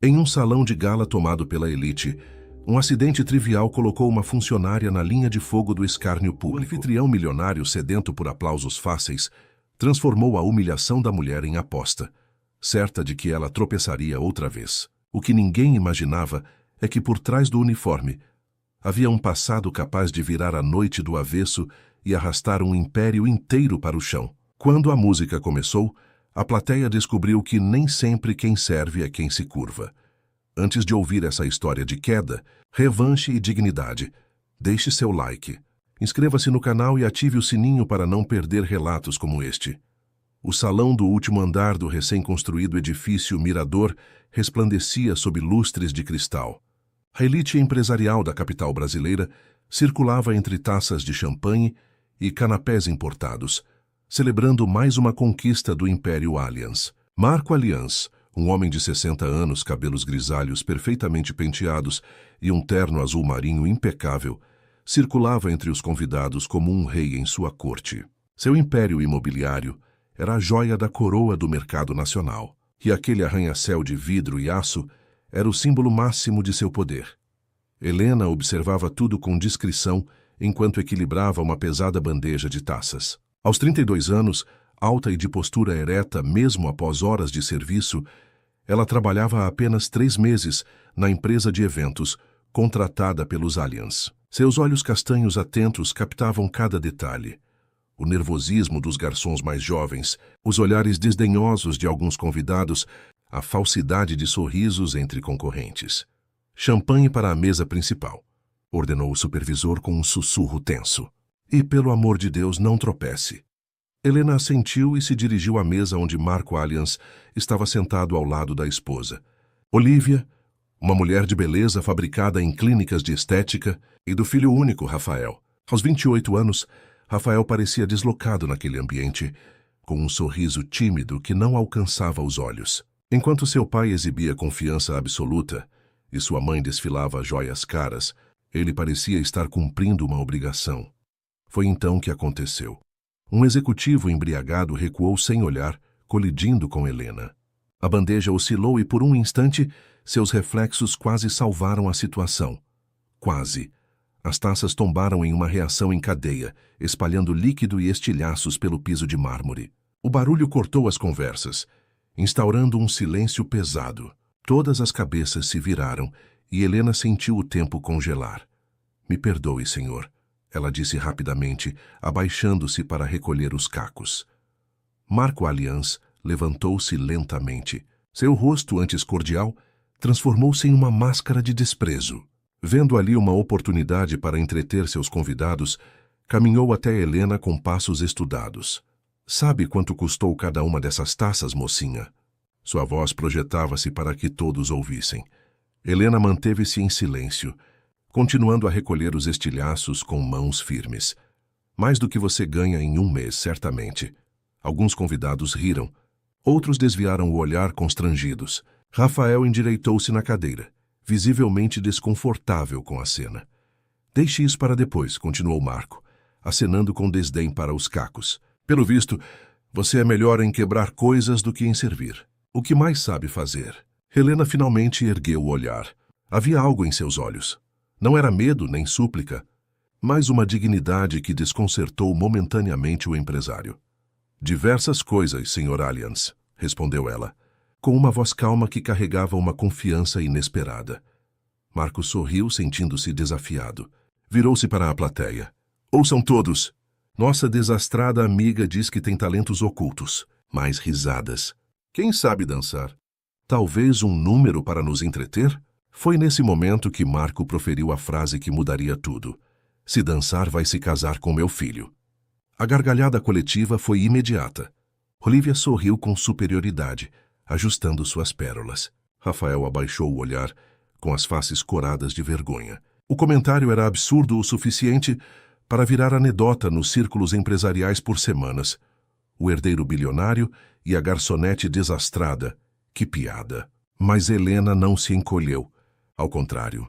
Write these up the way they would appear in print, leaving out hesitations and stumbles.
Em um salão de gala tomado pela elite, um acidente trivial colocou uma funcionária na linha de fogo do escárnio público. O anfitrião milionário, sedento por aplausos fáceis, transformou a humilhação da mulher em aposta, certa de que ela tropeçaria outra vez. O que ninguém imaginava é que por trás do uniforme havia um passado capaz de virar a noite do avesso e arrastar um império inteiro para o chão. Quando a música começou, a plateia descobriu que nem sempre quem serve é quem se curva. Antes de ouvir essa história de queda, revanche e dignidade, deixe seu like. Inscreva-se no canal e ative o sininho para não perder relatos como este. O salão do último andar do recém-construído edifício Mirador resplandecia sob lustres de cristal. A elite empresarial da capital brasileira circulava entre taças de champanhe e canapés importados, celebrando mais uma conquista do Império Allianz. Marco Allianz, um homem de 60 anos, cabelos grisalhos perfeitamente penteados e um terno azul marinho impecável, circulava entre os convidados como um rei em sua corte. Seu império imobiliário era a joia da coroa do mercado nacional, e aquele arranha-céu de vidro e aço era o símbolo máximo de seu poder. Helena observava tudo com discrição enquanto equilibrava uma pesada bandeja de taças. Aos 32 anos, alta e de postura ereta mesmo após horas de serviço, ela trabalhava há apenas 3 meses na empresa de eventos, contratada pelos Allianz. Seus olhos castanhos atentos captavam cada detalhe. O nervosismo dos garçons mais jovens, os olhares desdenhosos de alguns convidados, a falsidade de sorrisos entre concorrentes. Champanhe para a mesa principal, ordenou o supervisor com um sussurro tenso. E, pelo amor de Deus, não tropece. Helena assentiu e se dirigiu à mesa onde Marco Allianz estava sentado ao lado da esposa. Olivia, uma mulher de beleza fabricada em clínicas de estética, e do filho único, Rafael. Aos 28 anos, Rafael parecia deslocado naquele ambiente, com um sorriso tímido que não alcançava os olhos. Enquanto seu pai exibia confiança absoluta e sua mãe desfilava joias caras, ele parecia estar cumprindo uma obrigação. Foi então que aconteceu. Um executivo embriagado recuou sem olhar, colidindo com Helena. A bandeja oscilou e, por um instante, seus reflexos quase salvaram a situação. Quase. As taças tombaram em uma reação em cadeia, espalhando líquido e estilhaços pelo piso de mármore. O barulho cortou as conversas, instaurando um silêncio pesado. Todas as cabeças se viraram e Helena sentiu o tempo congelar. Me perdoe, senhor, ela disse rapidamente, abaixando-se para recolher os cacos. Marco Allianz levantou-se lentamente. Seu rosto, antes cordial, transformou-se em uma máscara de desprezo. Vendo ali uma oportunidade para entreter seus convidados, caminhou até Helena com passos estudados. Sabe quanto custou cada uma dessas taças, mocinha? Sua voz projetava-se para que todos ouvissem. Helena manteve-se em silêncio, continuando a recolher os estilhaços com mãos firmes. Mais do que você ganha em 1 mês, certamente. Alguns convidados riram. Outros desviaram o olhar constrangidos. Rafael endireitou-se na cadeira, visivelmente desconfortável com a cena. Deixe isso para depois, continuou Marco, acenando com desdém para os cacos. Pelo visto, você é melhor em quebrar coisas do que em servir. O que mais sabe fazer? Helena finalmente ergueu o olhar. Havia algo em seus olhos. Não era medo nem súplica, mas uma dignidade que desconcertou momentaneamente o empresário. Diversas coisas, Sr. Allianz, respondeu ela, com uma voz calma que carregava uma confiança inesperada. Marco sorriu, sentindo-se desafiado. Virou-se para a plateia. Ouçam todos! Nossa desastrada amiga diz que tem talentos ocultos. Mais risadas. Quem sabe dançar? Talvez um número para nos entreter? Foi nesse momento que Marco proferiu a frase que mudaria tudo. Se dançar, vai se casar com meu filho. A gargalhada coletiva foi imediata. Olivia sorriu com superioridade, ajustando suas pérolas. Rafael abaixou o olhar, com as faces coradas de vergonha. O comentário era absurdo o suficiente para virar anedota nos círculos empresariais por semanas. O herdeiro bilionário e a garçonete desastrada. Que piada! Mas Helena não se encolheu. Ao contrário,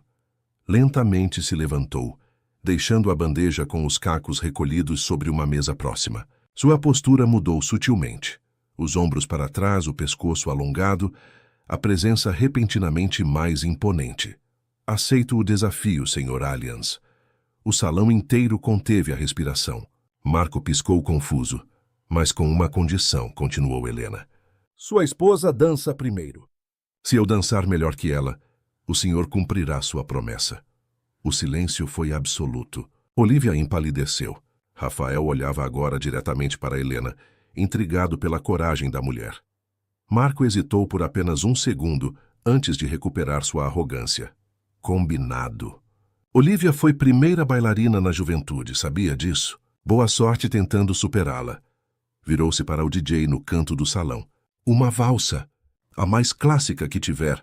lentamente se levantou, deixando a bandeja com os cacos recolhidos sobre uma mesa próxima. Sua postura mudou sutilmente. Os ombros para trás, o pescoço alongado, a presença repentinamente mais imponente. Aceito o desafio, Sr. Allians. O salão inteiro conteve a respiração. Marco piscou confuso. Mas com uma condição, continuou Helena. Sua esposa dança primeiro. Se eu dançar melhor que ela, o senhor cumprirá sua promessa. O silêncio foi absoluto. Olivia empalideceu. Rafael olhava agora diretamente para Helena, intrigado pela coragem da mulher. Marco hesitou por apenas um segundo antes de recuperar sua arrogância. Combinado. Olivia foi primeira bailarina na juventude, sabia disso? Boa sorte tentando superá-la. Virou-se para o DJ no canto do salão. Uma valsa, a mais clássica que tiver.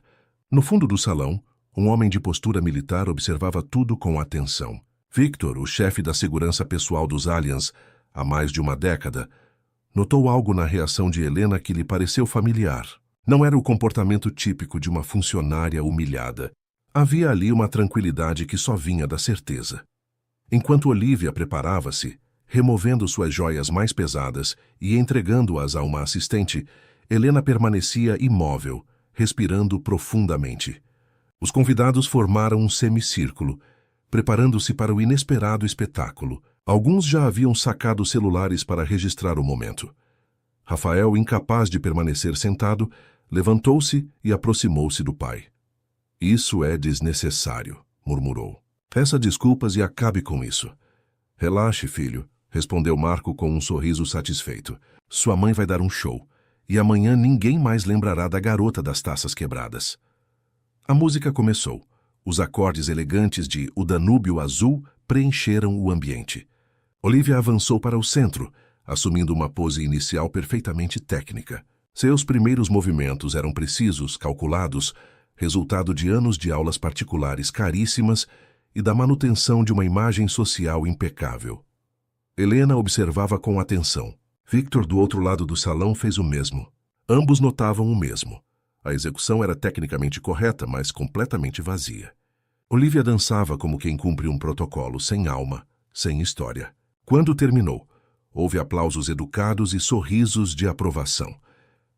No fundo do salão, um homem de postura militar observava tudo com atenção. Victor, o chefe da segurança pessoal dos Allians, há mais de uma década, notou algo na reação de Helena que lhe pareceu familiar. Não era o comportamento típico de uma funcionária humilhada. Havia ali uma tranquilidade que só vinha da certeza. Enquanto Olivia preparava-se, removendo suas joias mais pesadas e entregando-as a uma assistente, Helena permanecia imóvel, respirando profundamente. Os convidados formaram um semicírculo, preparando-se para o inesperado espetáculo. Alguns já haviam sacado celulares para registrar o momento. Rafael, incapaz de permanecer sentado, levantou-se e aproximou-se do pai. Isso é desnecessário, murmurou. Peça desculpas e acabe com isso. Relaxe, filho, respondeu Marco com um sorriso satisfeito. Sua mãe vai dar um show, e amanhã ninguém mais lembrará da garota das taças quebradas. A música começou. Os acordes elegantes de O Danúbio Azul preencheram o ambiente. Olivia avançou para o centro, assumindo uma pose inicial perfeitamente técnica. Seus primeiros movimentos eram precisos, calculados, resultado de anos de aulas particulares caríssimas e da manutenção de uma imagem social impecável. Helena observava com atenção. Victor, do outro lado do salão, fez o mesmo. Ambos notavam o mesmo. A execução era tecnicamente correta, mas completamente vazia. Olivia dançava como quem cumpre um protocolo, sem alma, sem história. Quando terminou, houve aplausos educados e sorrisos de aprovação.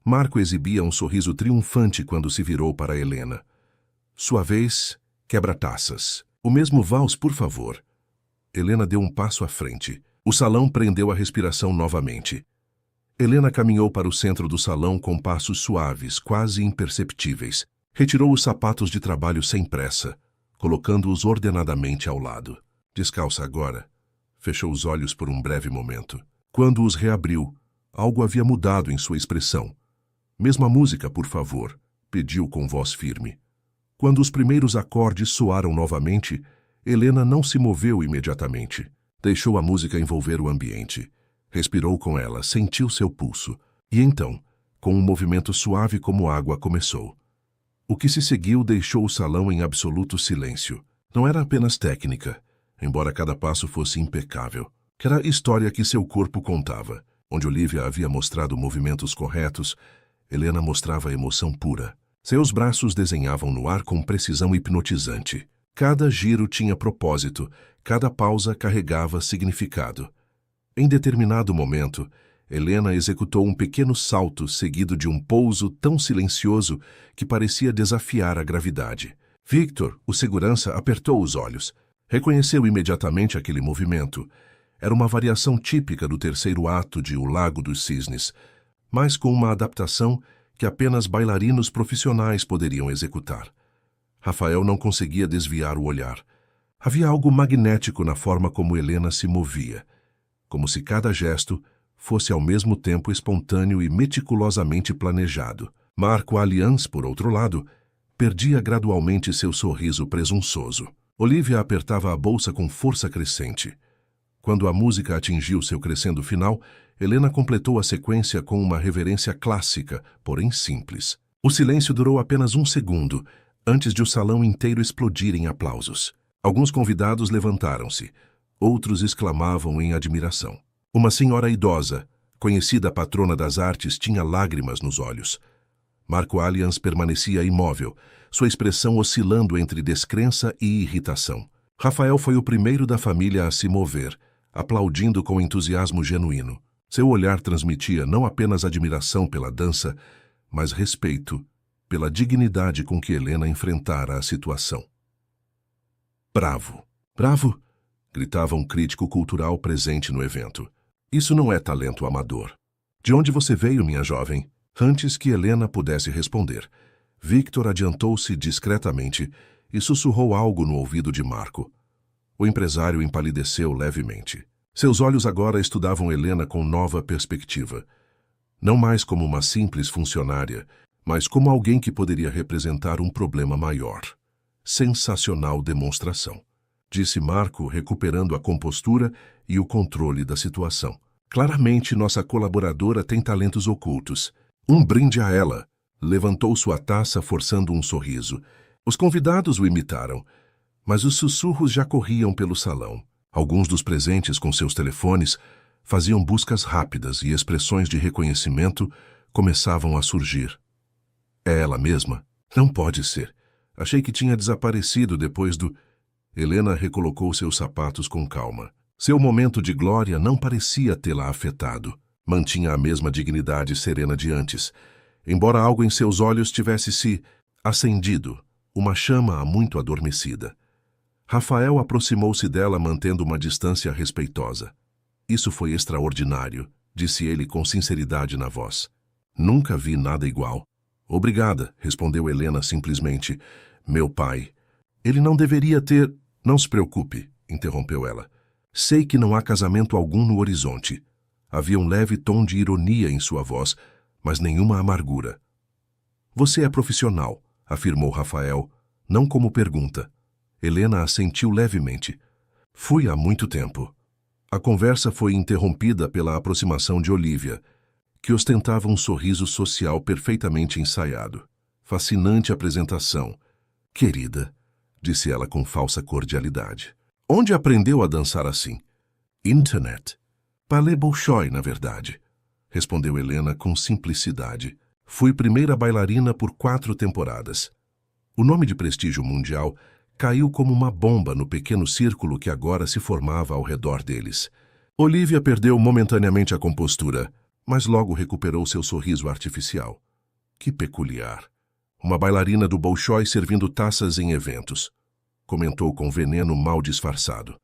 Marco exibia um sorriso triunfante quando se virou para Helena. Sua vez, quebra-taças. O mesmo vals, por favor. Helena deu um passo à frente. O salão prendeu a respiração novamente. Helena caminhou para o centro do salão com passos suaves, quase imperceptíveis. Retirou os sapatos de trabalho sem pressa, colocando-os ordenadamente ao lado. Descalça agora. Fechou os olhos por um breve momento. Quando os reabriu, algo havia mudado em sua expressão. Mesma música, por favor, pediu com voz firme. Quando os primeiros acordes soaram novamente, Helena não se moveu imediatamente. Deixou a música envolver o ambiente. Respirou com ela, sentiu seu pulso. E então, com um movimento suave como água, começou. O que se seguiu deixou o salão em absoluto silêncio. Não era apenas técnica, embora cada passo fosse impecável. Era a história que seu corpo contava. Onde Olivia havia mostrado movimentos corretos, Helena mostrava emoção pura. Seus braços desenhavam no ar com precisão hipnotizante. Cada giro tinha propósito, cada pausa carregava significado. Em determinado momento, Helena executou um pequeno salto seguido de um pouso tão silencioso que parecia desafiar a gravidade. Victor, o segurança, apertou os olhos. Reconheceu imediatamente aquele movimento. Era uma variação típica do terceiro ato de O Lago dos Cisnes, mas com uma adaptação que apenas bailarinos profissionais poderiam executar. Rafael não conseguia desviar o olhar. Havia algo magnético na forma como Helena se movia, como se cada gesto fosse ao mesmo tempo espontâneo e meticulosamente planejado. Marco Allians, por outro lado, perdia gradualmente seu sorriso presunçoso. Olivia apertava a bolsa com força crescente. Quando a música atingiu seu crescendo final, Helena completou a sequência com uma reverência clássica, porém simples. O silêncio durou apenas um segundo, antes de o salão inteiro explodir em aplausos. Alguns convidados levantaram-se, outros exclamavam em admiração. Uma senhora idosa, conhecida patrona das artes, tinha lágrimas nos olhos. Marco Allians permanecia imóvel, sua expressão oscilando entre descrença e irritação. Rafael foi o primeiro da família a se mover, aplaudindo com entusiasmo genuíno. Seu olhar transmitia não apenas admiração pela dança, mas respeito pela dignidade com que Helena enfrentara a situação. Bravo! Bravo! Gritava um crítico cultural presente no evento. Isso não é talento amador. De onde você veio, minha jovem? Antes que Helena pudesse responder, Victor adiantou-se discretamente e sussurrou algo no ouvido de Marco. O empresário empalideceu levemente. Seus olhos agora estudavam Helena com nova perspectiva. Não mais como uma simples funcionária, mas como alguém que poderia representar um problema maior. Sensacional demonstração, disse Marco, recuperando a compostura e o controle da situação. Claramente, nossa colaboradora tem talentos ocultos. Um brinde a ela. Levantou sua taça, forçando um sorriso. Os convidados o imitaram, mas os sussurros já corriam pelo salão. Alguns dos presentes, com seus telefones, faziam buscas rápidas e expressões de reconhecimento começavam a surgir. É ela mesma? Não pode ser. Achei que tinha desaparecido depois do... Helena recolocou seus sapatos com calma. Seu momento de glória não parecia tê-la afetado. Mantinha a mesma dignidade serena de antes, embora algo em seus olhos tivesse se acendido, uma chama há muito adormecida. Rafael aproximou-se dela mantendo uma distância respeitosa. Isso foi extraordinário, disse ele com sinceridade na voz. Nunca vi nada igual. Obrigada, respondeu Helena simplesmente. Meu pai. Ele não deveria ter... Não se preocupe, interrompeu ela. Sei que não há casamento algum no horizonte. Havia um leve tom de ironia em sua voz, mas nenhuma amargura. Você é profissional, afirmou Rafael, não como pergunta. Helena assentiu levemente. Fui há muito tempo. A conversa foi interrompida pela aproximação de Olivia, que ostentava um sorriso social perfeitamente ensaiado. Fascinante apresentação. Querida, disse ela com falsa cordialidade. Onde aprendeu a dançar assim? Internet. Palais Bolshoi, na verdade, respondeu Helena com simplicidade. Fui primeira bailarina por 4 temporadas. O nome de prestígio mundial caiu como uma bomba no pequeno círculo que agora se formava ao redor deles. Olivia perdeu momentaneamente a compostura, mas logo recuperou seu sorriso artificial. Que peculiar. Uma bailarina do Bolshoi servindo taças em eventos, comentou com veneno mal disfarçado.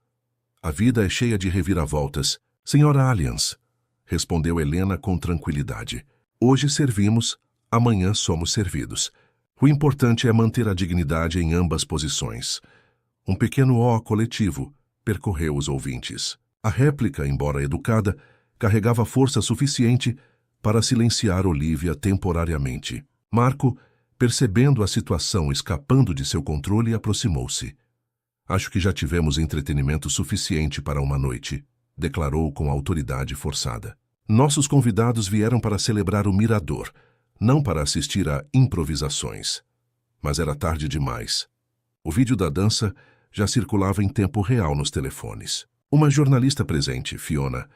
A vida é cheia de reviravoltas. Senhora Allianz, respondeu Helena com tranquilidade. Hoje servimos, amanhã somos servidos. O importante é manter a dignidade em ambas posições. Um pequeno ó coletivo percorreu os ouvintes. A réplica, embora educada, carregava força suficiente para silenciar Olivia temporariamente. Marco, percebendo a situação escapando de seu controle, aproximou-se. Acho que já tivemos entretenimento suficiente para uma noite, declarou com autoridade forçada. Nossos convidados vieram para celebrar o Mirador, não para assistir a improvisações. Mas era tarde demais. O vídeo da dança já circulava em tempo real nos telefones. Uma jornalista presente, Fiona,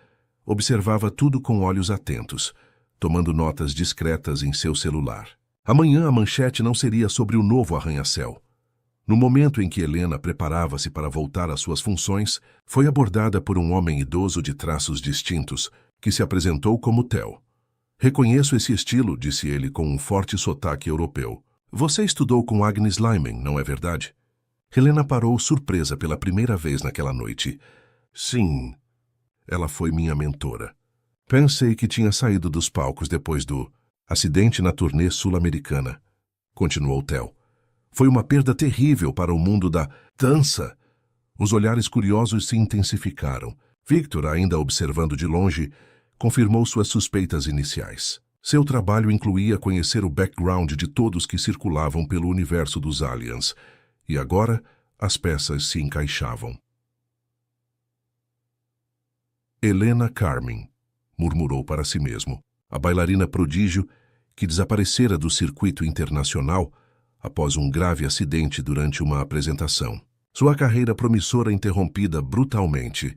observava tudo com olhos atentos, tomando notas discretas em seu celular. Amanhã a manchete não seria sobre o novo arranha-céu. No momento em que Helena preparava-se para voltar às suas funções, foi abordada por um homem idoso de traços distintos, que se apresentou como Theo. Reconheço esse estilo, disse ele com um forte sotaque europeu. Você estudou com Agnes Lyman, não é verdade? Helena parou surpresa pela primeira vez naquela noite. Sim, ela foi minha mentora. Pensei que tinha saído dos palcos depois do acidente na turnê sul-americana, continuou Theo. Foi uma perda terrível para o mundo da dança. Os olhares curiosos se intensificaram. Victor, ainda observando de longe, confirmou suas suspeitas iniciais. Seu trabalho incluía conhecer o background de todos que circulavam pelo universo dos aliens, e agora as peças se encaixavam. Helena Carmen, murmurou para si mesmo. A bailarina prodígio que desaparecera do circuito internacional após um grave acidente durante uma apresentação. Sua carreira promissora interrompida brutalmente,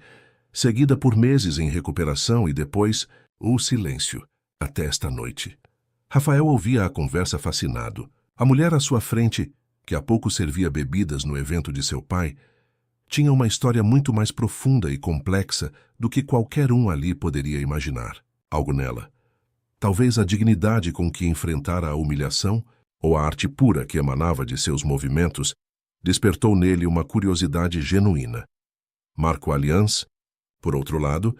seguida por meses em recuperação e depois o silêncio, até esta noite. Rafael ouvia a conversa fascinado. A mulher à sua frente, que há pouco servia bebidas no evento de seu pai, tinha uma história muito mais profunda e complexa do que qualquer um ali poderia imaginar. Algo nela, talvez a dignidade com que enfrentara a humilhação ou a arte pura que emanava de seus movimentos, despertou nele uma curiosidade genuína. Marco Allianz, por outro lado,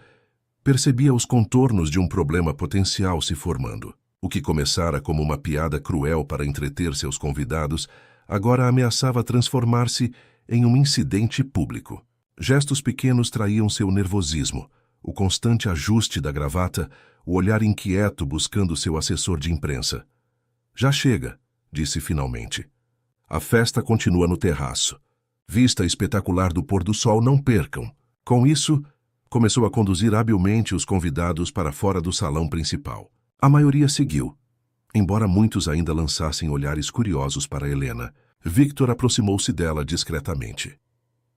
percebia os contornos de um problema potencial se formando. O que começara como uma piada cruel para entreter seus convidados, agora ameaçava transformar-se em um incidente público. Gestos pequenos traíam seu nervosismo, o constante ajuste da gravata, o olhar inquieto buscando seu assessor de imprensa. Já chega, disse finalmente. A festa continua no terraço. Vista espetacular do pôr do sol, não percam. Com isso, começou a conduzir habilmente os convidados para fora do salão principal. A maioria seguiu, embora muitos ainda lançassem olhares curiosos para Helena. Victor aproximou-se dela discretamente.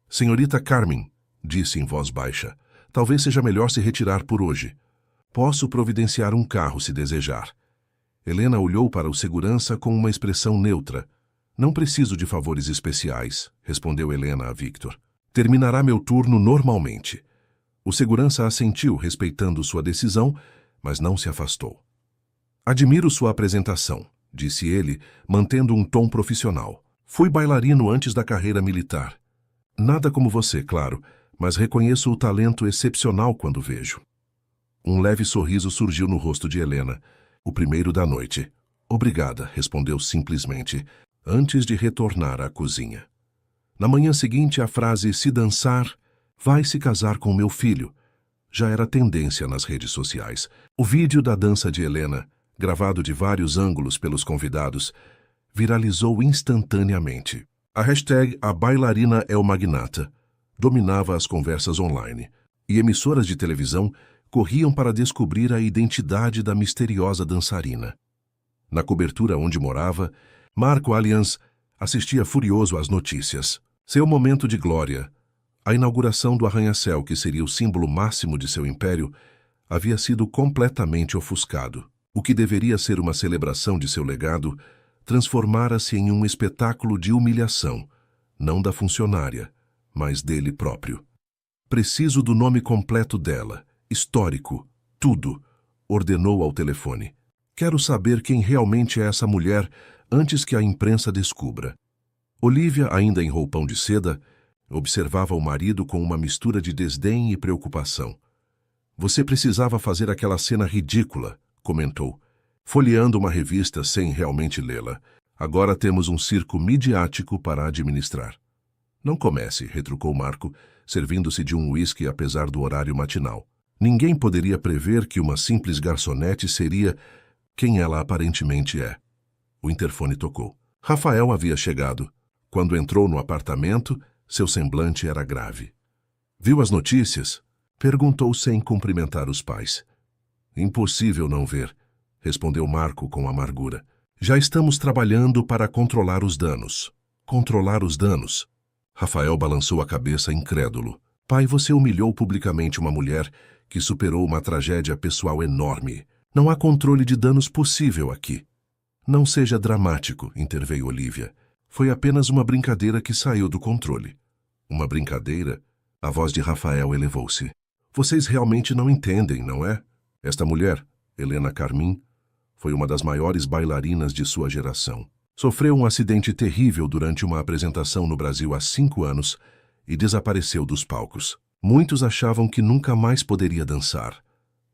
Senhorita Carmen, disse em voz baixa, talvez seja melhor se retirar por hoje. Posso providenciar um carro se desejar. Helena olhou para o segurança com uma expressão neutra. Não preciso de favores especiais, respondeu Helena a Victor. Terminará meu turno normalmente. O segurança assentiu, respeitando sua decisão, mas não se afastou. Admiro sua apresentação, disse ele, mantendo um tom profissional. Fui bailarino antes da carreira militar. Nada como você, claro, mas reconheço o talento excepcional quando vejo. Um leve sorriso surgiu no rosto de Helena. O primeiro da noite. Obrigada, respondeu simplesmente, antes de retornar à cozinha. Na manhã seguinte, a frase "se dançar, vai se casar com meu filho" já era tendência nas redes sociais. O vídeo da dança de Helena, gravado de vários ângulos pelos convidados, viralizou instantaneamente. A hashtag "A bailarina é o magnata" dominava as conversas online, e emissoras de televisão corriam para descobrir a identidade da misteriosa dançarina. Na cobertura onde morava, Marco Allianz assistia furioso às notícias. Seu momento de glória, a inauguração do arranha-céu que seria o símbolo máximo de seu império, havia sido completamente ofuscado. O que deveria ser uma celebração de seu legado transformara-se em um espetáculo de humilhação, não da funcionária, mas dele próprio. Preciso do nome completo dela, histórico, tudo, ordenou ao telefone. Quero saber quem realmente é essa mulher antes que a imprensa descubra. Olivia, ainda em roupão de seda, observava o marido com uma mistura de desdém e preocupação. Você precisava fazer aquela cena ridícula, comentou, folheando uma revista sem realmente lê-la. Agora temos um circo midiático para administrar. Não comece, retrucou Marco, servindo-se de um uísque apesar do horário matinal. Ninguém poderia prever que uma simples garçonete seria quem ela aparentemente é. O interfone tocou. Rafael havia chegado. Quando entrou no apartamento, seu semblante era grave. Viu as notícias? Perguntou sem cumprimentar os pais. Impossível não ver, respondeu Marco com amargura. Já estamos trabalhando para controlar os danos. Controlar os danos? Rafael balançou a cabeça incrédulo. Pai, você humilhou publicamente uma mulher que superou uma tragédia pessoal enorme. Não há controle de danos possível aqui. Não seja dramático, interveio Olivia. Foi apenas uma brincadeira que saiu do controle. Uma brincadeira? A voz de Rafael elevou-se. Vocês realmente não entendem, não é? Esta mulher, Helena Carmin, foi uma das maiores bailarinas de sua geração. Sofreu um acidente terrível durante uma apresentação no Brasil há 5 anos e desapareceu dos palcos. Muitos achavam que nunca mais poderia dançar.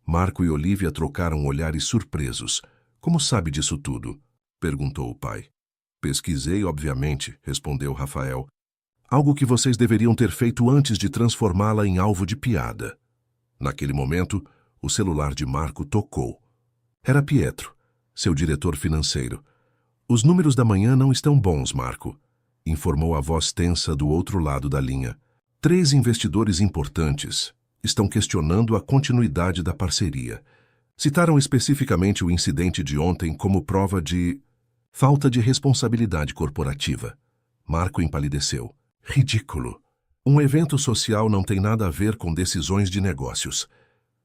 Marco e Olivia trocaram olhares surpresos. Como sabe disso tudo? Perguntou o pai. Pesquisei, obviamente, respondeu Rafael. Algo que vocês deveriam ter feito antes de transformá-la em alvo de piada. Naquele momento, o celular de Marco tocou. Era Pietro, seu diretor financeiro. Os números da manhã não estão bons, Marco, informou a voz tensa do outro lado da linha. 3 investidores importantes estão questionando a continuidade da parceria. Citaram especificamente o incidente de ontem como prova de falta de responsabilidade corporativa. Marco empalideceu. Ridículo. Um evento social não tem nada a ver com decisões de negócios.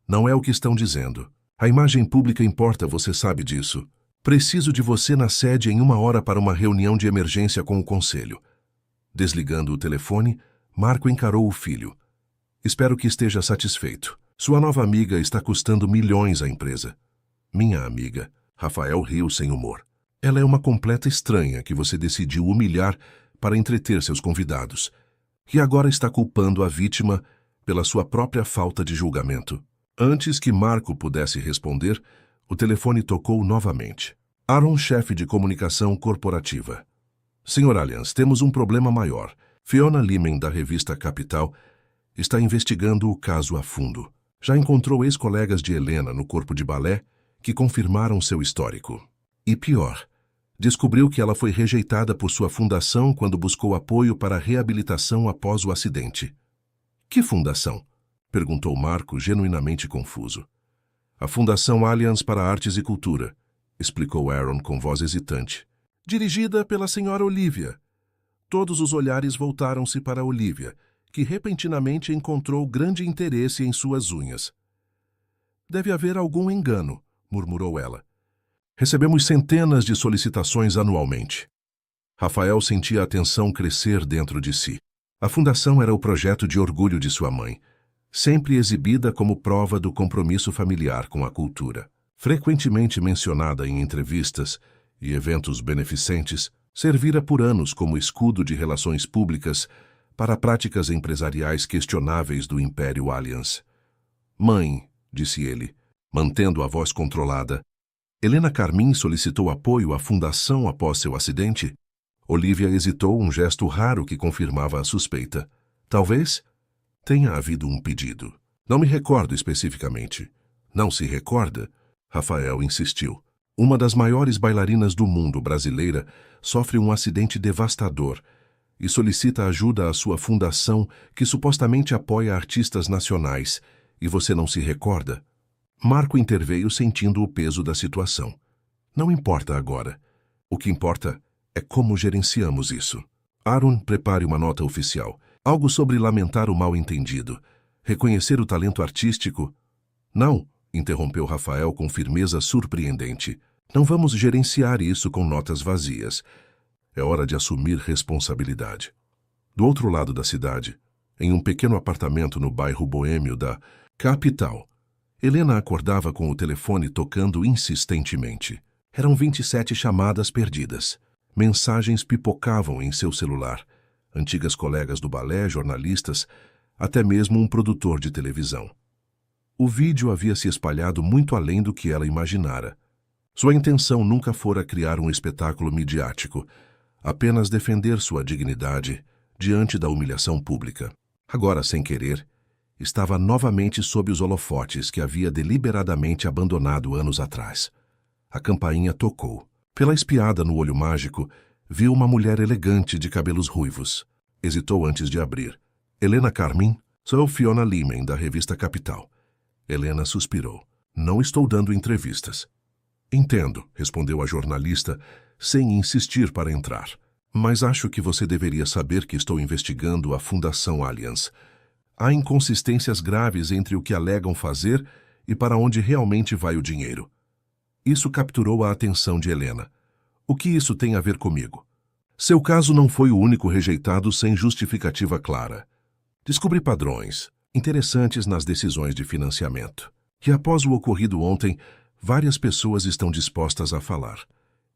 Não é o que estão dizendo. A imagem pública importa, você sabe disso. Preciso de você na sede em 1 hora para uma reunião de emergência com o conselho. Desligando o telefone, Marco encarou o filho. Espero que esteja satisfeito. Sua nova amiga está custando milhões à empresa. Minha amiga. Rafael riu sem humor. Ela é uma completa estranha que você decidiu humilhar para entreter seus convidados, e agora está culpando a vítima pela sua própria falta de julgamento. Antes que Marco pudesse responder, o telefone tocou novamente. Aaron, chefe de comunicação corporativa. Sr. Allians, temos um problema maior. Fiona Limen, da revista Capital, está investigando o caso a fundo. Já encontrou ex-colegas de Helena no corpo de balé que confirmaram seu histórico. E pior, descobriu que ela foi rejeitada por sua fundação quando buscou apoio para a reabilitação após o acidente. Que fundação? Perguntou Marco, genuinamente confuso. A Fundação Allians para Artes e Cultura, explicou Aaron com voz hesitante. Dirigida pela senhora Olivia. Todos os olhares voltaram-se para Olivia, que repentinamente encontrou grande interesse em suas unhas. Deve haver algum engano, murmurou ela. Recebemos centenas de solicitações anualmente. Rafael sentia a tensão crescer dentro de si. A fundação era o projeto de orgulho de sua mãe, sempre exibida como prova do compromisso familiar com a cultura. Frequentemente mencionada em entrevistas e eventos beneficentes, servira por anos como escudo de relações públicas para práticas empresariais questionáveis do Império Allians. Mãe, disse ele, mantendo a voz controlada, Helena Carmin solicitou apoio à fundação após seu acidente? Olivia hesitou, um gesto raro que confirmava a suspeita. Talvez tenha havido um pedido. Não me recordo especificamente. Não se recorda? Rafael insistiu. Uma das maiores bailarinas do mundo, brasileira, sofre um acidente devastador e solicita ajuda à sua fundação que supostamente apoia artistas nacionais. E você não se recorda? Marco interveio sentindo o peso da situação. Não importa agora. O que importa é como gerenciamos isso. Aaron, prepare uma nota oficial. Algo sobre lamentar o mal-entendido. Reconhecer o talento artístico? Não, interrompeu Rafael com firmeza surpreendente. Não vamos gerenciar isso com notas vazias. É hora de assumir responsabilidade. Do outro lado da cidade, em um pequeno apartamento no bairro boêmio da Capital, Helena acordava com o telefone tocando insistentemente. Eram 27 chamadas perdidas. Mensagens pipocavam em seu celular. Antigas colegas do balé, jornalistas, até mesmo um produtor de televisão. O vídeo havia se espalhado muito além do que ela imaginara. Sua intenção nunca fora criar um espetáculo midiático, apenas defender sua dignidade diante da humilhação pública. Agora, sem querer, estava novamente sob os holofotes que havia deliberadamente abandonado anos atrás. A campainha tocou. Pela espiada no olho mágico, viu uma mulher elegante de cabelos ruivos. Hesitou antes de abrir. Helena Carmin? Sou Fiona Limen, da revista Capital. Helena suspirou. Não estou dando entrevistas. Entendo, respondeu a jornalista, sem insistir para entrar. Mas acho que você deveria saber que estou investigando a Fundação Allians. Há inconsistências graves entre o que alegam fazer e para onde realmente vai o dinheiro. Isso capturou a atenção de Helena. O que isso tem a ver comigo? Seu caso não foi o único rejeitado sem justificativa clara. Descobri padrões interessantes nas decisões de financiamento. E após o ocorrido ontem, várias pessoas estão dispostas a falar.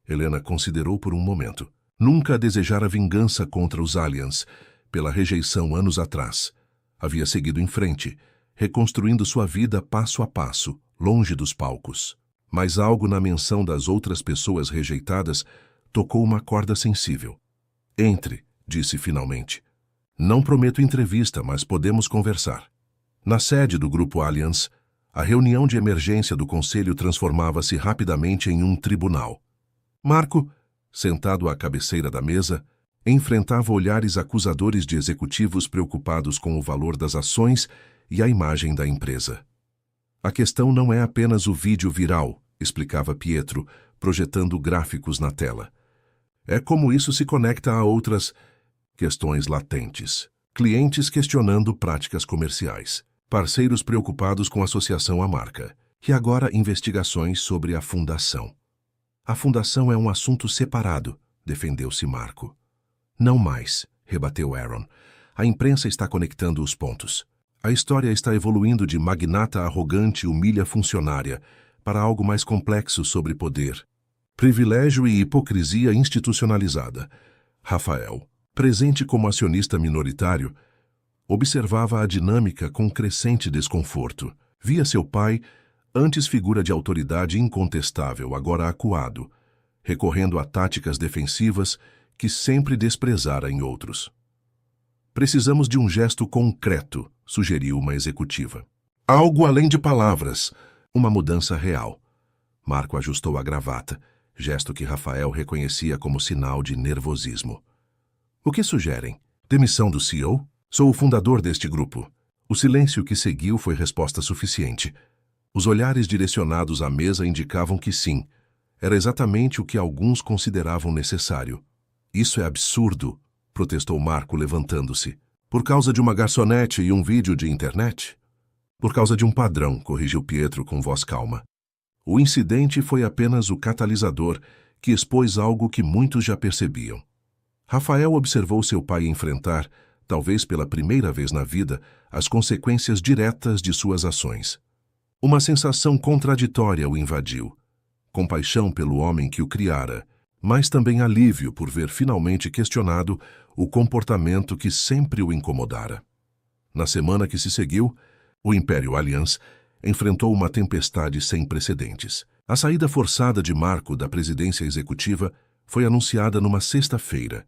Helena considerou por um momento. Nunca desejara vingança contra os Allians pela rejeição anos atrás. Havia seguido em frente, reconstruindo sua vida passo a passo, longe dos palcos. Mas algo na menção das outras pessoas rejeitadas tocou uma corda sensível. Entre, disse finalmente. Não prometo entrevista, mas podemos conversar. Na sede do Grupo Allians, a reunião de emergência do conselho transformava-se rapidamente em um tribunal. Marco, sentado à cabeceira da mesa, enfrentava olhares acusadores de executivos preocupados com o valor das ações e a imagem da empresa. A questão não é apenas o vídeo viral, explicava Pietro, projetando gráficos na tela. É como isso se conecta a outras questões latentes. Clientes questionando práticas comerciais. Parceiros preocupados com associação à marca. E agora investigações sobre a fundação. A fundação é um assunto separado, defendeu-se Marco. Não mais, rebateu Aaron. A imprensa está conectando os pontos. A história está evoluindo de magnata arrogante humilha funcionária para algo mais complexo sobre poder, Privilégio e hipocrisia institucionalizada. Rafael, presente como acionista minoritário, observava a dinâmica com crescente desconforto. Via seu pai, antes figura de autoridade incontestável, agora acuado, recorrendo a táticas defensivas que sempre desprezara em outros. Precisamos de um gesto concreto, sugeriu uma executiva. Algo além de palavras, uma mudança real. Marco ajustou a gravata, gesto que Rafael reconhecia como sinal de nervosismo. O que sugerem? Demissão do CEO? Sou o fundador deste grupo. O silêncio que seguiu foi resposta suficiente. Os olhares direcionados à mesa indicavam que sim, era exatamente o que alguns consideravam necessário. Isso é absurdo, protestou Marco levantando-se. Por causa de uma garçonete e um vídeo de internet? Por causa de um padrão, corrigiu Pietro com voz calma. O incidente foi apenas o catalisador que expôs algo que muitos já percebiam. Rafael observou seu pai enfrentar, talvez pela primeira vez na vida, as consequências diretas de suas ações. Uma sensação contraditória o invadiu. Compaixão pelo homem que o criara, mas também alívio por ver finalmente questionado o comportamento que sempre o incomodara. Na semana que se seguiu, o Império Allianz enfrentou uma tempestade sem precedentes. A saída forçada de Marco da presidência executiva foi anunciada numa sexta-feira,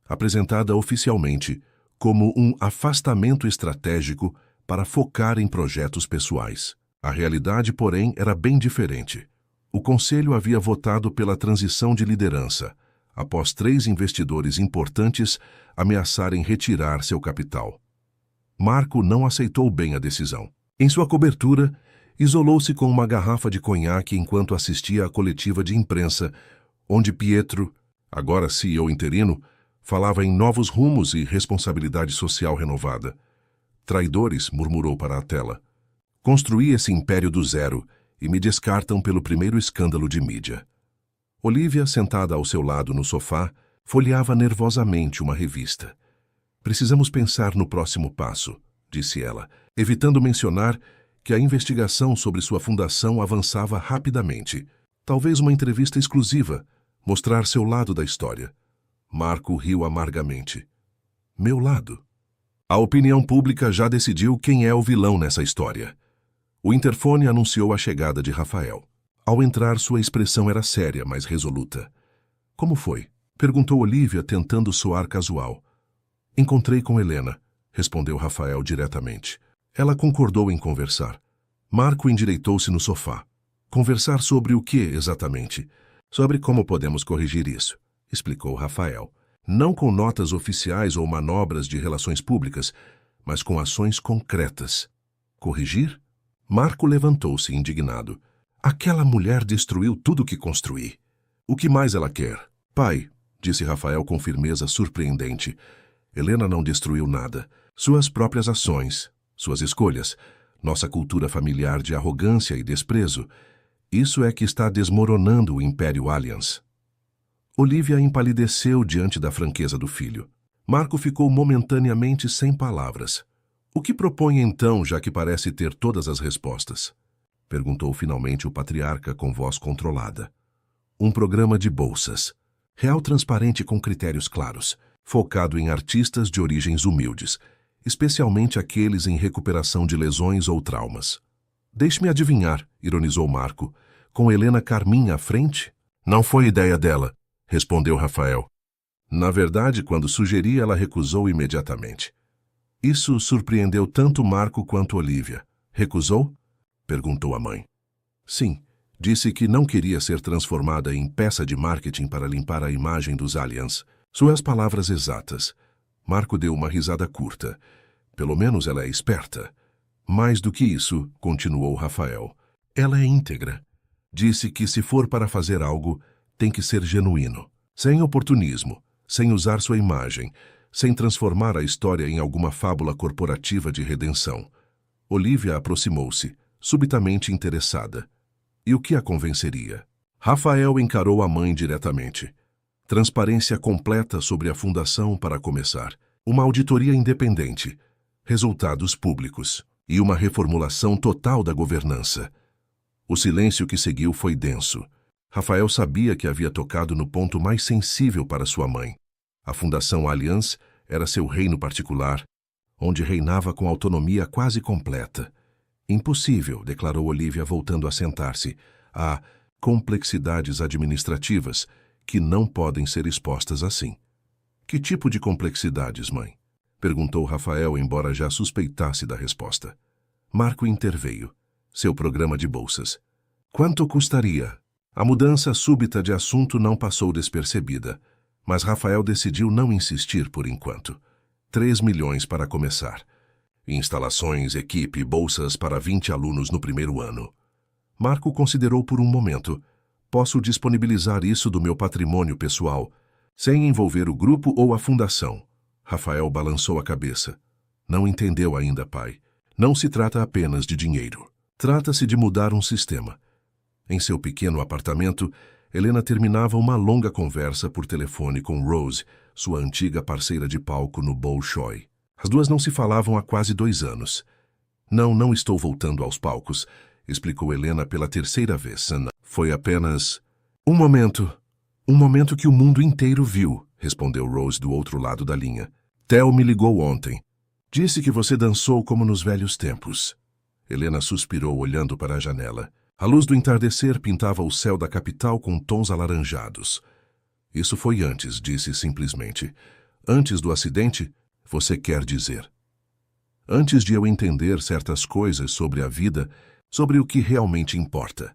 apresentada oficialmente como um afastamento estratégico para focar em projetos pessoais. A realidade, porém, era bem diferente. O Conselho havia votado pela transição de liderança, após 3 investidores importantes ameaçarem retirar seu capital. Marco não aceitou bem a decisão. Em sua cobertura, isolou-se com uma garrafa de conhaque enquanto assistia à coletiva de imprensa, onde Pietro, agora CEO interino, falava em novos rumos e responsabilidade social renovada. Traidores, murmurou para a tela. Construí esse império do zero e me descartam pelo primeiro escândalo de mídia. Olivia, sentada ao seu lado no sofá, folheava nervosamente uma revista. Precisamos pensar no próximo passo, disse ela, evitando mencionar que a investigação sobre sua fundação avançava rapidamente. Talvez uma entrevista exclusiva, mostrar seu lado da história. Marco riu amargamente. Meu lado? A opinião pública já decidiu quem é o vilão nessa história. O interfone anunciou a chegada de Rafael. Ao entrar, sua expressão era séria, mas resoluta. Como foi? Perguntou Olivia, tentando soar casual. Encontrei com Helena, respondeu Rafael diretamente. Ela concordou em conversar. Marco endireitou-se no sofá. Conversar sobre o que, exatamente? Sobre como podemos corrigir isso, explicou Rafael. Não com notas oficiais ou manobras de relações públicas, mas com ações concretas. Corrigir? Marco levantou-se indignado. Aquela mulher destruiu tudo o que construí. O que mais ela quer? Pai, disse Rafael com firmeza surpreendente. Helena não destruiu nada. Suas próprias ações, suas escolhas, nossa cultura familiar de arrogância e desprezo. Isso é que está desmoronando o Império Allianz. Olivia empalideceu diante da franqueza do filho. Marco ficou momentaneamente sem palavras. O que propõe então, já que parece ter todas as respostas? Perguntou finalmente o patriarca com voz controlada. Um programa de bolsas. Real transparente com critérios claros, focado em artistas de origens humildes, especialmente aqueles em recuperação de lesões ou traumas. Deixe-me adivinhar, ironizou Marco, com Helena Carmin à frente? Não foi ideia dela, respondeu Rafael. Na verdade, quando sugeri, ela recusou imediatamente. Isso surpreendeu tanto Marco quanto Olivia. Recusou? Perguntou a mãe. Sim, disse que não queria ser transformada em peça de marketing para limpar a imagem dos Allianz. Suas palavras exatas. Marco deu uma risada curta. Pelo menos ela é esperta. Mais do que isso, continuou Rafael, ela é íntegra. Disse que se for para fazer algo, tem que ser genuíno. Sem oportunismo, sem usar sua imagem, sem transformar a história em alguma fábula corporativa de redenção. Olivia aproximou-se, subitamente interessada. E o que a convenceria? Rafael encarou a mãe diretamente. Transparência completa sobre a fundação para começar. Uma auditoria independente. Resultados públicos. E uma reformulação total da governança. O silêncio que seguiu foi denso. Rafael sabia que havia tocado no ponto mais sensível para sua mãe. A Fundação Allianz era seu reino particular, onde reinava com autonomia quase completa. Impossível, declarou Olivia voltando a sentar-se. Há complexidades administrativas que não podem ser expostas assim. Que tipo de complexidades, mãe? Perguntou Rafael, embora já suspeitasse da resposta. Marco interveio. Seu programa de bolsas. Quanto custaria? A mudança súbita de assunto não passou despercebida, mas Rafael decidiu não insistir por enquanto. 3 milhões para começar. Instalações, equipe, bolsas para 20 alunos no primeiro ano. Marco considerou por um momento. Posso disponibilizar isso do meu patrimônio pessoal, sem envolver o grupo ou a fundação. Rafael balançou a cabeça. Não entendeu ainda, pai. Não se trata apenas de dinheiro. Trata-se de mudar um sistema. Em seu pequeno apartamento, Helena terminava uma longa conversa por telefone com Rose, sua antiga parceira de palco no Bolshoi. As duas não se falavam há quase 2 anos. Não estou voltando aos palcos, explicou Helena pela terceira vez. Foi apenas um momento que o mundo inteiro viu, respondeu Rose do outro lado da linha. Theo me ligou ontem. Disse que você dançou como nos velhos tempos. Helena suspirou olhando para a janela. A luz do entardecer pintava o céu da capital com tons alaranjados. Isso foi antes, disse simplesmente. Antes do acidente, você quer dizer. Antes de eu entender certas coisas sobre a vida, sobre o que realmente importa.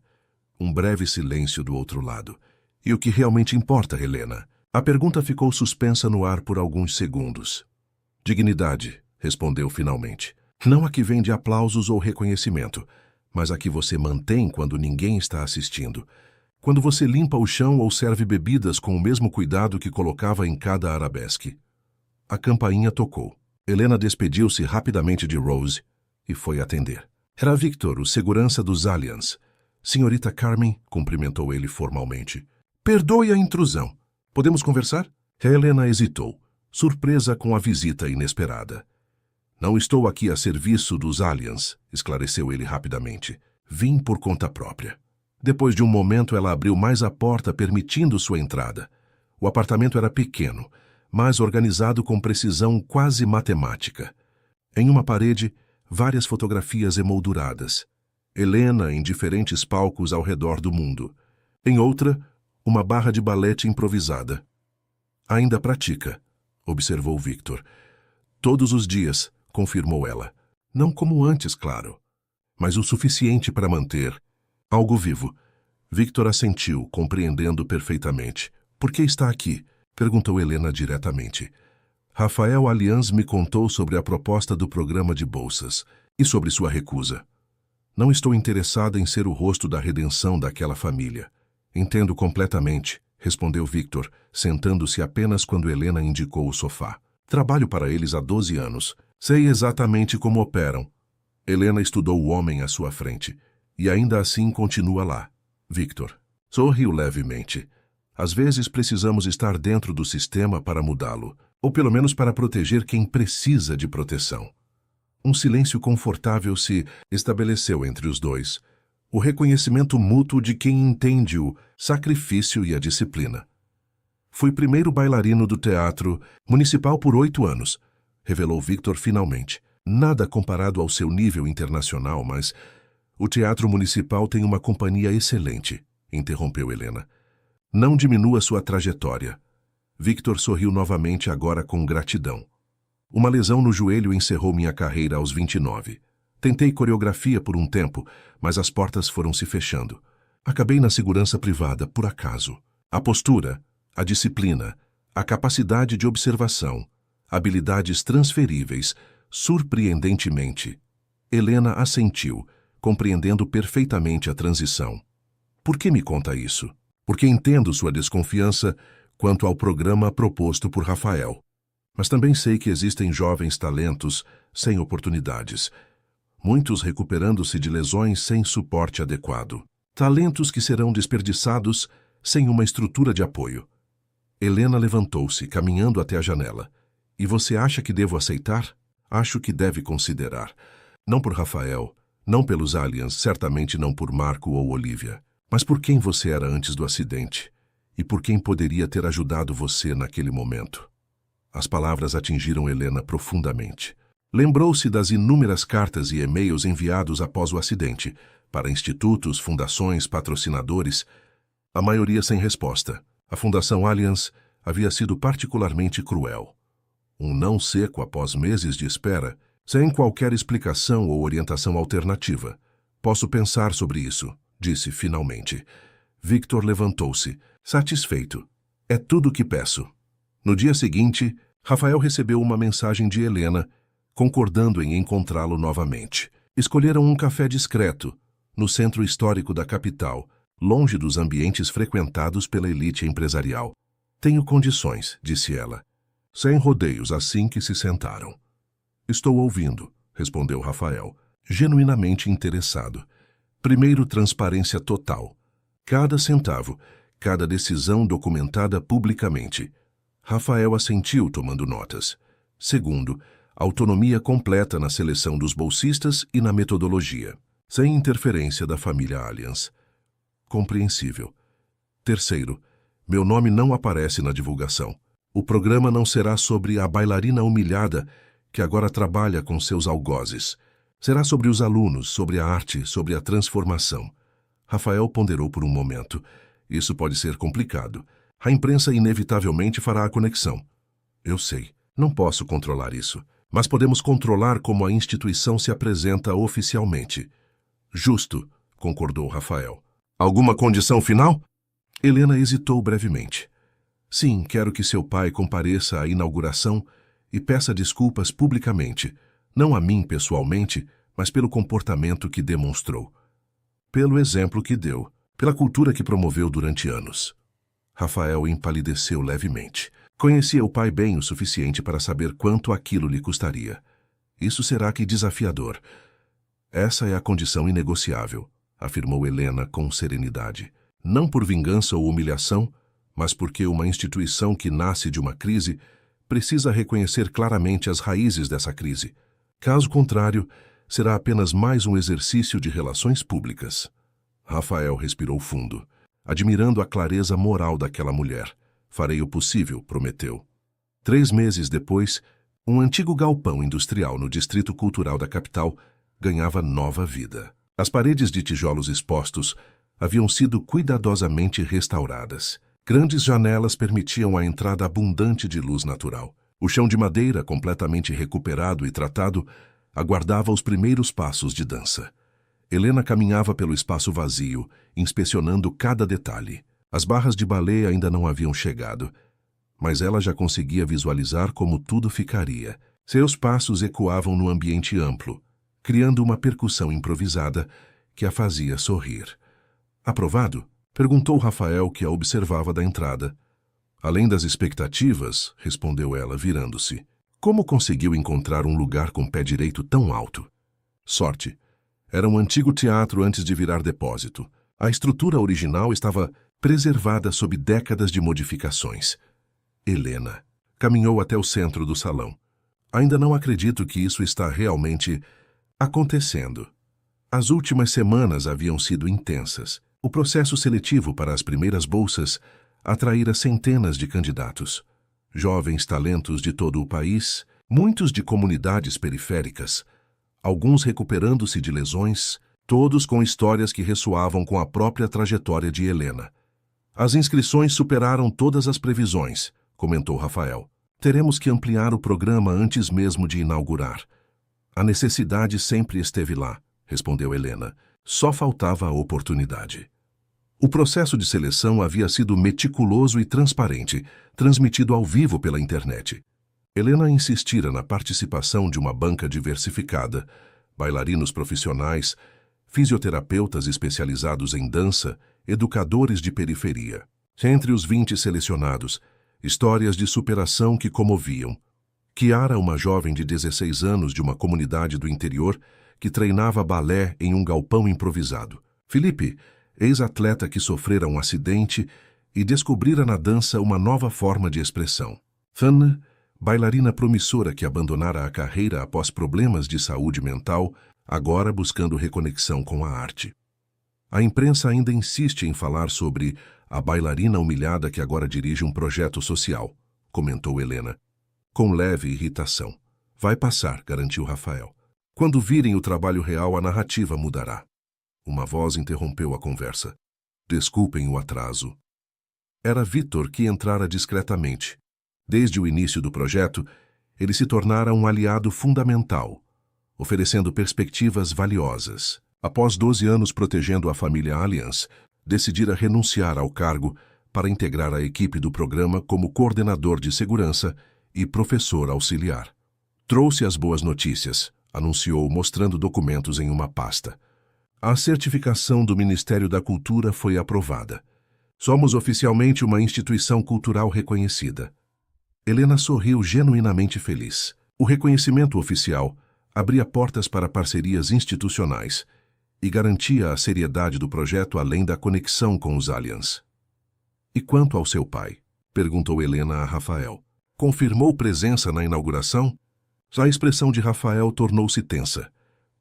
Um breve silêncio do outro lado. E o que realmente importa, Helena? A pergunta ficou suspensa no ar por alguns segundos. Dignidade, respondeu finalmente. Não a que vem de aplausos ou reconhecimento, mas a que você mantém quando ninguém está assistindo. Quando você limpa o chão ou serve bebidas com o mesmo cuidado que colocava em cada arabesque. A campainha tocou. Helena despediu-se rapidamente de Rose e foi atender. Era Victor, o segurança dos Allianz. Senhorita Carmen, cumprimentou ele formalmente. Perdoe a intrusão. Podemos conversar? Helena hesitou, surpresa com a visita inesperada. Não estou aqui a serviço dos Allianz, esclareceu ele rapidamente. Vim por conta própria. Depois de um momento, ela abriu mais a porta, permitindo sua entrada. O apartamento era pequeno, mas organizado com precisão quase matemática. Em uma parede, várias fotografias emolduradas. Helena em diferentes palcos ao redor do mundo. Em outra, uma barra de balete improvisada. Ainda pratica, observou Victor. Todos os dias, confirmou ela. Não como antes, claro, mas o suficiente para manter algo vivo. Victor assentiu, compreendendo perfeitamente. Por que está aqui? Perguntou Helena diretamente. Rafael Allianz me contou sobre a proposta do programa de bolsas e sobre sua recusa. Não estou interessada em ser o rosto da redenção daquela família. Entendo completamente, respondeu Victor, sentando-se apenas quando Helena indicou o sofá. Trabalho para eles há 12 anos. Sei exatamente como operam. Helena estudou o homem à sua frente, e ainda assim continua lá. Victor. Sorriu levemente. Às vezes precisamos estar dentro do sistema para mudá-lo, ou pelo menos para proteger quem precisa de proteção. Um silêncio confortável se estabeleceu entre os dois. O reconhecimento mútuo de quem entende o sacrifício e a disciplina. Fui primeiro bailarino do teatro municipal por 8 anos, revelou Victor finalmente. Nada comparado ao seu nível internacional, mas o teatro municipal tem uma companhia excelente, interrompeu Helena. Não diminua sua trajetória. Victor sorriu novamente, agora com gratidão. Uma lesão no joelho encerrou minha carreira aos 29. Tentei coreografia por um tempo, mas as portas foram se fechando. Acabei na segurança privada, por acaso. A postura, a disciplina, a capacidade de observação, habilidades transferíveis, surpreendentemente. Helena assentiu, compreendendo perfeitamente a transição. Por que me conta isso? Porque entendo sua desconfiança quanto ao programa proposto por Rafael. Mas também sei que existem jovens talentos sem oportunidades. Muitos recuperando-se de lesões sem suporte adequado. Talentos que serão desperdiçados sem uma estrutura de apoio. Helena levantou-se, caminhando até a janela. E você acha que devo aceitar? Acho que deve considerar. Não por Rafael, não pelos Allianz, certamente não por Marco ou Olivia. Mas por quem você era antes do acidente? E por quem poderia ter ajudado você naquele momento? As palavras atingiram Helena profundamente. Lembrou-se das inúmeras cartas e e-mails enviados após o acidente, para institutos, fundações, patrocinadores, a maioria sem resposta. A Fundação Allianz havia sido particularmente cruel. Um não seco após meses de espera, sem qualquer explicação ou orientação alternativa. Posso pensar sobre isso, disse finalmente. Victor levantou-se, satisfeito. É tudo o que peço. No dia seguinte, Rafael recebeu uma mensagem de Helena, concordando em encontrá-lo novamente. Escolheram um café discreto, no centro histórico da capital, longe dos ambientes frequentados pela elite empresarial. Tenho condições, disse ela. Sem rodeios assim que se sentaram. Estou ouvindo, respondeu Rafael, genuinamente interessado. Primeiro, transparência total. Cada centavo, cada decisão documentada publicamente. Rafael assentiu, tomando notas. Segundo, autonomia completa na seleção dos bolsistas e na metodologia, sem interferência da família Allianz. Compreensível. Terceiro, meu nome não aparece na divulgação. O programa não será sobre a bailarina humilhada que agora trabalha com seus algozes. Será sobre os alunos, sobre a arte, sobre a transformação. Rafael ponderou por um momento. Isso pode ser complicado. A imprensa inevitavelmente fará a conexão. Eu sei, não posso controlar isso. Mas podemos controlar como a instituição se apresenta oficialmente. Justo, concordou Rafael. Alguma condição final? Helena hesitou brevemente. Sim, quero que seu pai compareça à inauguração e peça desculpas publicamente, não a mim pessoalmente, mas pelo comportamento que demonstrou. Pelo exemplo que deu, pela cultura que promoveu durante anos. Rafael empalideceu levemente. Conhecia o pai bem o suficiente para saber quanto aquilo lhe custaria. Isso será que desafiador. Essa é a condição inegociável, afirmou Helena com serenidade. Não por vingança ou humilhação, mas porque uma instituição que nasce de uma crise precisa reconhecer claramente as raízes dessa crise. Caso contrário, será apenas mais um exercício de relações públicas. Rafael respirou fundo, admirando a clareza moral daquela mulher. Farei o possível, prometeu. 3 meses depois, um antigo galpão industrial no distrito cultural da capital ganhava nova vida. As paredes de tijolos expostos haviam sido cuidadosamente restauradas. Grandes janelas permitiam a entrada abundante de luz natural. O chão de madeira, completamente recuperado e tratado, aguardava os primeiros passos de dança. Helena caminhava pelo espaço vazio, inspecionando cada detalhe. As barras de balé ainda não haviam chegado, mas ela já conseguia visualizar como tudo ficaria. Seus passos ecoavam no ambiente amplo, criando uma percussão improvisada que a fazia sorrir. Aprovado? Perguntou Rafael, que a observava da entrada. Além das expectativas, respondeu ela, virando-se. Como conseguiu encontrar um lugar com pé direito tão alto? Sorte. Era um antigo teatro antes de virar depósito. A estrutura original estava preservada sob décadas de modificações. Helena caminhou até o centro do salão. Ainda não acredito que isso está realmente acontecendo. As últimas semanas haviam sido intensas. O processo seletivo para as primeiras bolsas atraíra centenas de candidatos. Jovens talentos de todo o país, muitos de comunidades periféricas, alguns recuperando-se de lesões, todos com histórias que ressoavam com a própria trajetória de Helena. As inscrições superaram todas as previsões, comentou Rafael. Teremos que ampliar o programa antes mesmo de inaugurar. A necessidade sempre esteve lá, respondeu Helena. Só faltava a oportunidade. O processo de seleção havia sido meticuloso e transparente, transmitido ao vivo pela internet. Helena insistira na participação de uma banca diversificada, bailarinos profissionais, fisioterapeutas especializados em dança, educadores de periferia. Entre os 20 selecionados, histórias de superação que comoviam. Kiara, uma jovem de 16 anos de uma comunidade do interior, que treinava balé em um galpão improvisado. Felipe, ex-atleta que sofrera um acidente e descobrira na dança uma nova forma de expressão. Fanna, bailarina promissora que abandonara a carreira após problemas de saúde mental, agora buscando reconexão com a arte. A imprensa ainda insiste em falar sobre a bailarina humilhada que agora dirige um projeto social, comentou Helena, com leve irritação. Vai passar, garantiu Rafael. Quando virem o trabalho real, a narrativa mudará. Uma voz interrompeu a conversa. Desculpem o atraso. Era Vitor que entrara discretamente. Desde o início do projeto, ele se tornara um aliado fundamental, oferecendo perspectivas valiosas. Após 12 anos protegendo a família Allianz, decidira renunciar ao cargo para integrar a equipe do programa como coordenador de segurança e professor auxiliar. Trouxe as boas notícias, anunciou mostrando documentos em uma pasta. A certificação do Ministério da Cultura foi aprovada. Somos oficialmente uma instituição cultural reconhecida. Helena sorriu genuinamente feliz. O reconhecimento oficial abria portas para parcerias institucionais e garantia a seriedade do projeto além da conexão com os Allianz. E quanto ao seu pai? Perguntou Helena a Rafael. Confirmou presença na inauguração? A expressão de Rafael tornou-se tensa.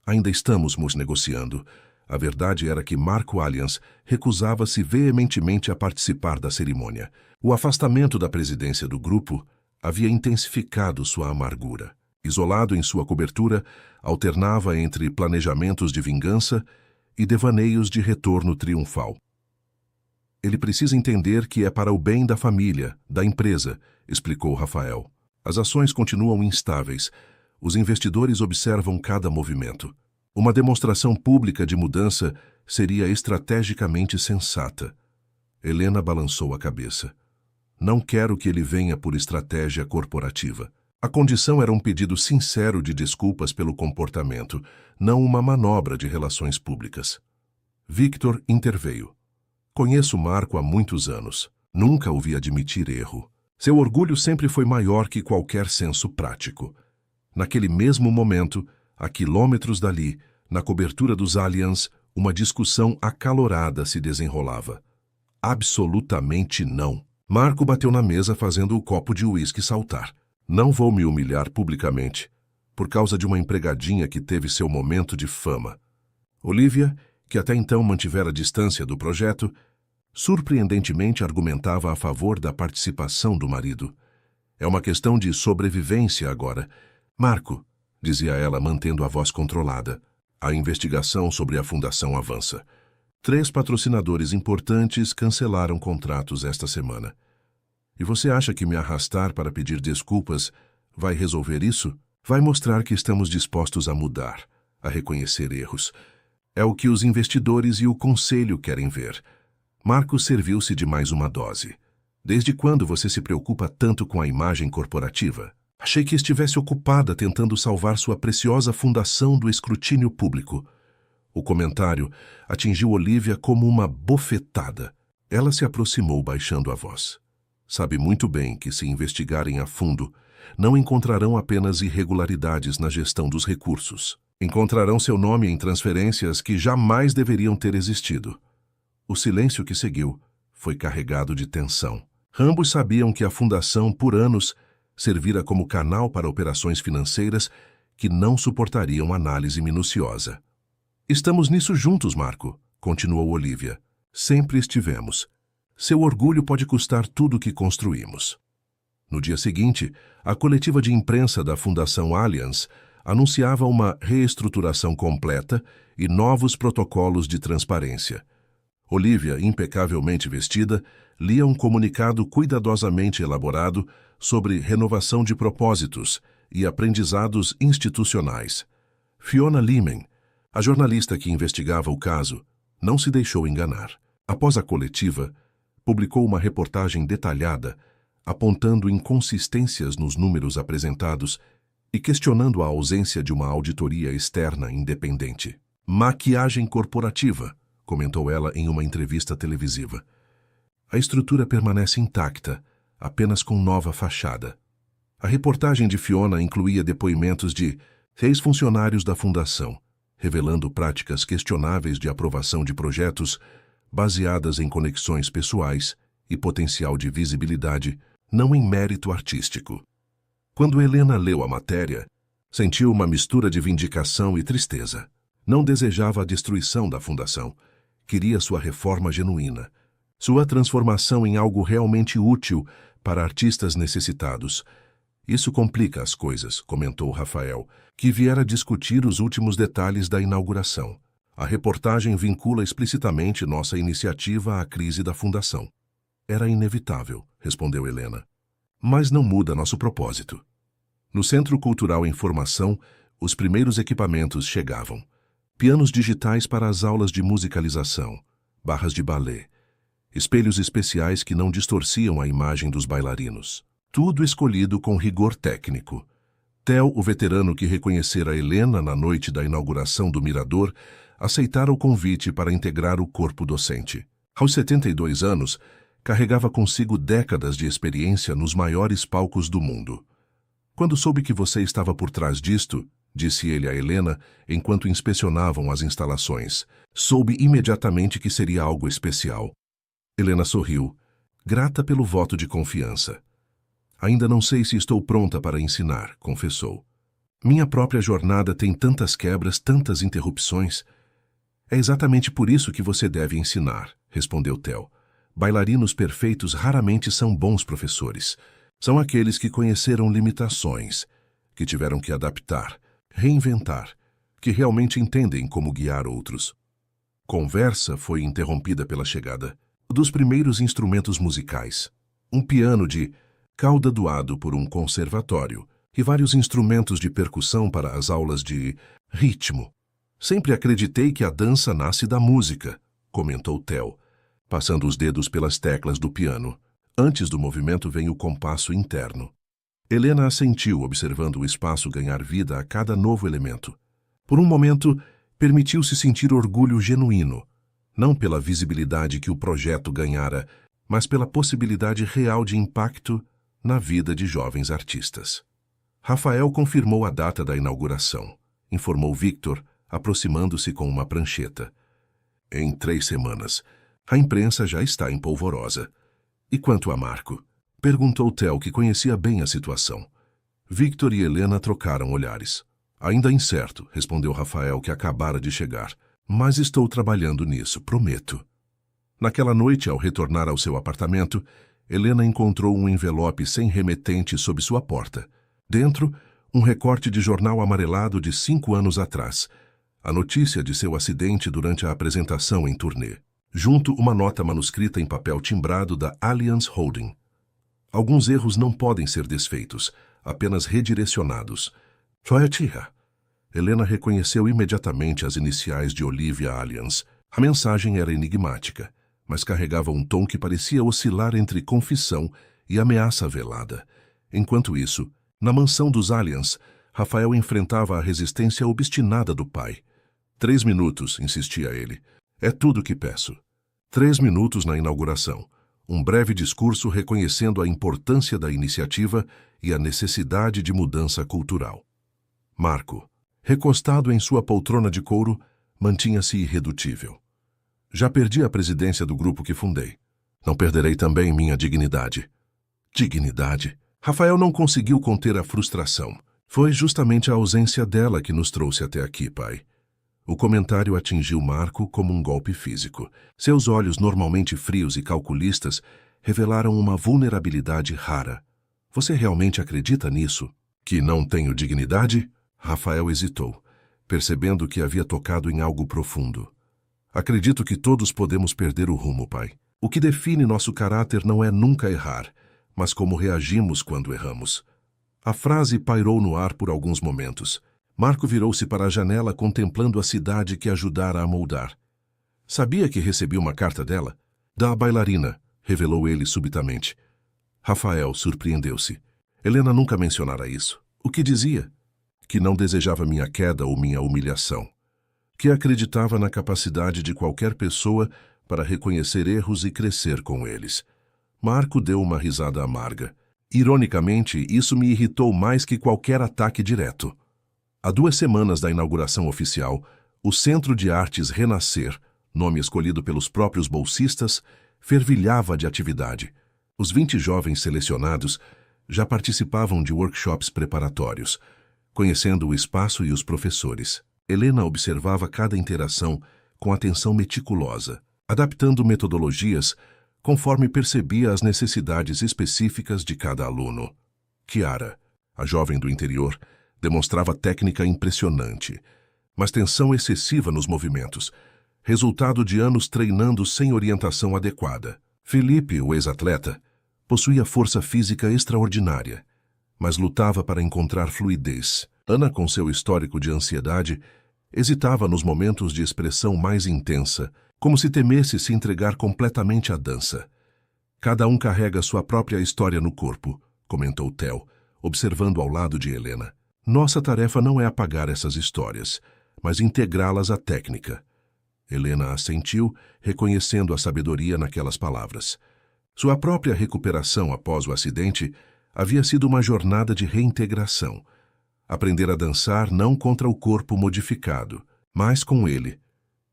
Ainda estamos negociando. A verdade era que Marco Allianz recusava-se veementemente a participar da cerimônia. O afastamento da presidência do grupo havia intensificado sua amargura. Isolado em sua cobertura, alternava entre planejamentos de vingança e devaneios de retorno triunfal. Ele precisa entender que é para o bem da família, da empresa, explicou Rafael. As ações continuam instáveis. Os investidores observam cada movimento. Uma demonstração pública de mudança seria estrategicamente sensata. Helena balançou a cabeça. Não quero que ele venha por estratégia corporativa. A condição era um pedido sincero de desculpas pelo comportamento, não uma manobra de relações públicas. Victor interveio. Conheço Marco há muitos anos. Nunca o vi admitir erro. Seu orgulho sempre foi maior que qualquer senso prático. Naquele mesmo momento, a quilômetros dali, na cobertura dos Allianz, uma discussão acalorada se desenrolava. Absolutamente não. Marco bateu na mesa fazendo o copo de uísque saltar. Não vou me humilhar publicamente, por causa de uma empregadinha que teve seu momento de fama. Olivia, que até então mantivera distância do projeto, surpreendentemente argumentava a favor da participação do marido. É uma questão de sobrevivência agora. Marco, dizia ela mantendo a voz controlada, a investigação sobre a fundação avança. 3 patrocinadores importantes cancelaram contratos esta semana. E você acha que me arrastar para pedir desculpas vai resolver isso? Vai mostrar que estamos dispostos a mudar, a reconhecer erros. É o que os investidores e o conselho querem ver. Marco serviu-se de mais uma dose. Desde quando você se preocupa tanto com a imagem corporativa? Achei que estivesse ocupada tentando salvar sua preciosa fundação do escrutínio público. O comentário atingiu Olivia como uma bofetada. Ela se aproximou baixando a voz. Sabe muito bem que, se investigarem a fundo, não encontrarão apenas irregularidades na gestão dos recursos. Encontrarão seu nome em transferências que jamais deveriam ter existido. O silêncio que seguiu foi carregado de tensão. Ambos sabiam que a fundação, por anos, servira como canal para operações financeiras que não suportariam análise minuciosa. Estamos nisso juntos, Marco, continuou Olivia. Sempre estivemos. Seu orgulho pode custar tudo o que construímos. No dia seguinte, a coletiva de imprensa da Fundação Allianz anunciava uma reestruturação completa e novos protocolos de transparência. Olivia, impecavelmente vestida, lia um comunicado cuidadosamente elaborado sobre renovação de propósitos e aprendizados institucionais. Fiona Lyman, a jornalista que investigava o caso, não se deixou enganar. Após a coletiva, publicou uma reportagem detalhada, apontando inconsistências nos números apresentados e questionando a ausência de uma auditoria externa independente. Maquiagem corporativa, comentou ela em uma entrevista televisiva. A estrutura permanece intacta, apenas com nova fachada. A reportagem de Fiona incluía depoimentos de 6 funcionários da fundação, revelando práticas questionáveis de aprovação de projetos baseadas em conexões pessoais e potencial de visibilidade, não em mérito artístico. Quando Helena leu a matéria, sentiu uma mistura de vindicação e tristeza. Não desejava a destruição da fundação. Queria sua reforma genuína. Sua transformação em algo realmente útil para artistas necessitados. Isso complica as coisas, comentou Rafael, que viera discutir os últimos detalhes da inauguração. A reportagem vincula explicitamente nossa iniciativa à crise da fundação. Era inevitável, respondeu Helena. Mas não muda nosso propósito. No Centro Cultural em Formação, os primeiros equipamentos chegavam. Pianos digitais para as aulas de musicalização, barras de balé, espelhos especiais que não distorciam a imagem dos bailarinos. Tudo escolhido com rigor técnico. Theo, o veterano que reconhecera Helena na noite da inauguração do Mirador, aceitara o convite para integrar o corpo docente. Aos 72 anos, carregava consigo décadas de experiência nos maiores palcos do mundo. Quando soube que você estava por trás disto, disse ele a Helena enquanto inspecionavam as instalações, soube imediatamente que seria algo especial. Helena sorriu, grata pelo voto de confiança. Ainda não sei se estou pronta para ensinar, confessou. Minha própria jornada tem tantas quebras, tantas interrupções. É exatamente por isso que você deve ensinar, respondeu Theo. Bailarinos perfeitos raramente são bons professores. São aqueles que conheceram limitações, que tiveram que adaptar, reinventar, que realmente entendem como guiar outros. Conversa foi interrompida pela chegada dos primeiros instrumentos musicais. Um piano de cauda doado por um conservatório e vários instrumentos de percussão para as aulas de ritmo. Sempre acreditei que a dança nasce da música, comentou Theo, passando os dedos pelas teclas do piano. Antes do movimento vem o compasso interno. Helena assentiu, observando o espaço ganhar vida a cada novo elemento. Por um momento, permitiu-se sentir orgulho genuíno, não pela visibilidade que o projeto ganhara, mas pela possibilidade real de impacto na vida de jovens artistas. Rafael confirmou a data da inauguração, informou Victor, aproximando-se com uma prancheta. Em 3 semanas, a imprensa já está em polvorosa. E quanto a Marco? Perguntou Theo, que conhecia bem a situação. Victor e Helena trocaram olhares. Ainda incerto, respondeu Rafael, que acabara de chegar. Mas estou trabalhando nisso, prometo. Naquela noite, ao retornar ao seu apartamento, Helena encontrou um envelope sem remetente sob sua porta. Dentro, um recorte de jornal amarelado de 5 anos atrás. A notícia de seu acidente durante a apresentação em turnê. Junto, uma nota manuscrita em papel timbrado da Allianz Holding. Alguns erros não podem ser desfeitos, apenas redirecionados. Sua tia. Helena reconheceu imediatamente as iniciais de Olivia Allianz. A mensagem era enigmática, mas carregava um tom que parecia oscilar entre confissão e ameaça velada. Enquanto isso, na mansão dos Allianz, Rafael enfrentava a resistência obstinada do pai. 3 minutos, insistia ele. É tudo o que peço. 3 minutos na inauguração. Um breve discurso reconhecendo a importância da iniciativa e a necessidade de mudança cultural. Marco, recostado em sua poltrona de couro, mantinha-se irredutível. Já perdi a presidência do grupo que fundei. Não perderei também minha dignidade. Dignidade? Rafael não conseguiu conter a frustração. Foi justamente a ausência dela que nos trouxe até aqui, pai. O comentário atingiu Marco como um golpe físico. Seus olhos, normalmente frios e calculistas, revelaram uma vulnerabilidade rara. Você realmente acredita nisso? Que não tenho dignidade? Rafael hesitou, percebendo que havia tocado em algo profundo. Acredito que todos podemos perder o rumo, pai. O que define nosso caráter não é nunca errar, mas como reagimos quando erramos. A frase pairou no ar por alguns momentos. Marco virou-se para a janela contemplando a cidade que ajudara a moldar. Sabia que recebi uma carta dela? Da bailarina, revelou ele subitamente. Rafael surpreendeu-se. Helena nunca mencionara isso. O que dizia? Que não desejava minha queda ou minha humilhação. Que acreditava na capacidade de qualquer pessoa para reconhecer erros e crescer com eles. Marco deu uma risada amarga. Ironicamente, isso me irritou mais que qualquer ataque direto. Há 2 semanas da inauguração oficial, o Centro de Artes Renascer, nome escolhido pelos próprios bolsistas, fervilhava de atividade. Os 20 jovens selecionados já participavam de workshops preparatórios, conhecendo o espaço e os professores. Helena observava cada interação com atenção meticulosa, adaptando metodologias conforme percebia as necessidades específicas de cada aluno. Kiara, a jovem do interior, demonstrava técnica impressionante, mas tensão excessiva nos movimentos, resultado de anos treinando sem orientação adequada. Felipe, o ex-atleta, possuía força física extraordinária, mas lutava para encontrar fluidez. Ana, com seu histórico de ansiedade, hesitava nos momentos de expressão mais intensa, como se temesse se entregar completamente à dança. Cada um carrega sua própria história no corpo, comentou Theo, observando ao lado de Helena. Nossa tarefa não é apagar essas histórias, mas integrá-las à técnica. Helena assentiu, reconhecendo a sabedoria naquelas palavras. Sua própria recuperação após o acidente havia sido uma jornada de reintegração. Aprender a dançar não contra o corpo modificado, mas com ele.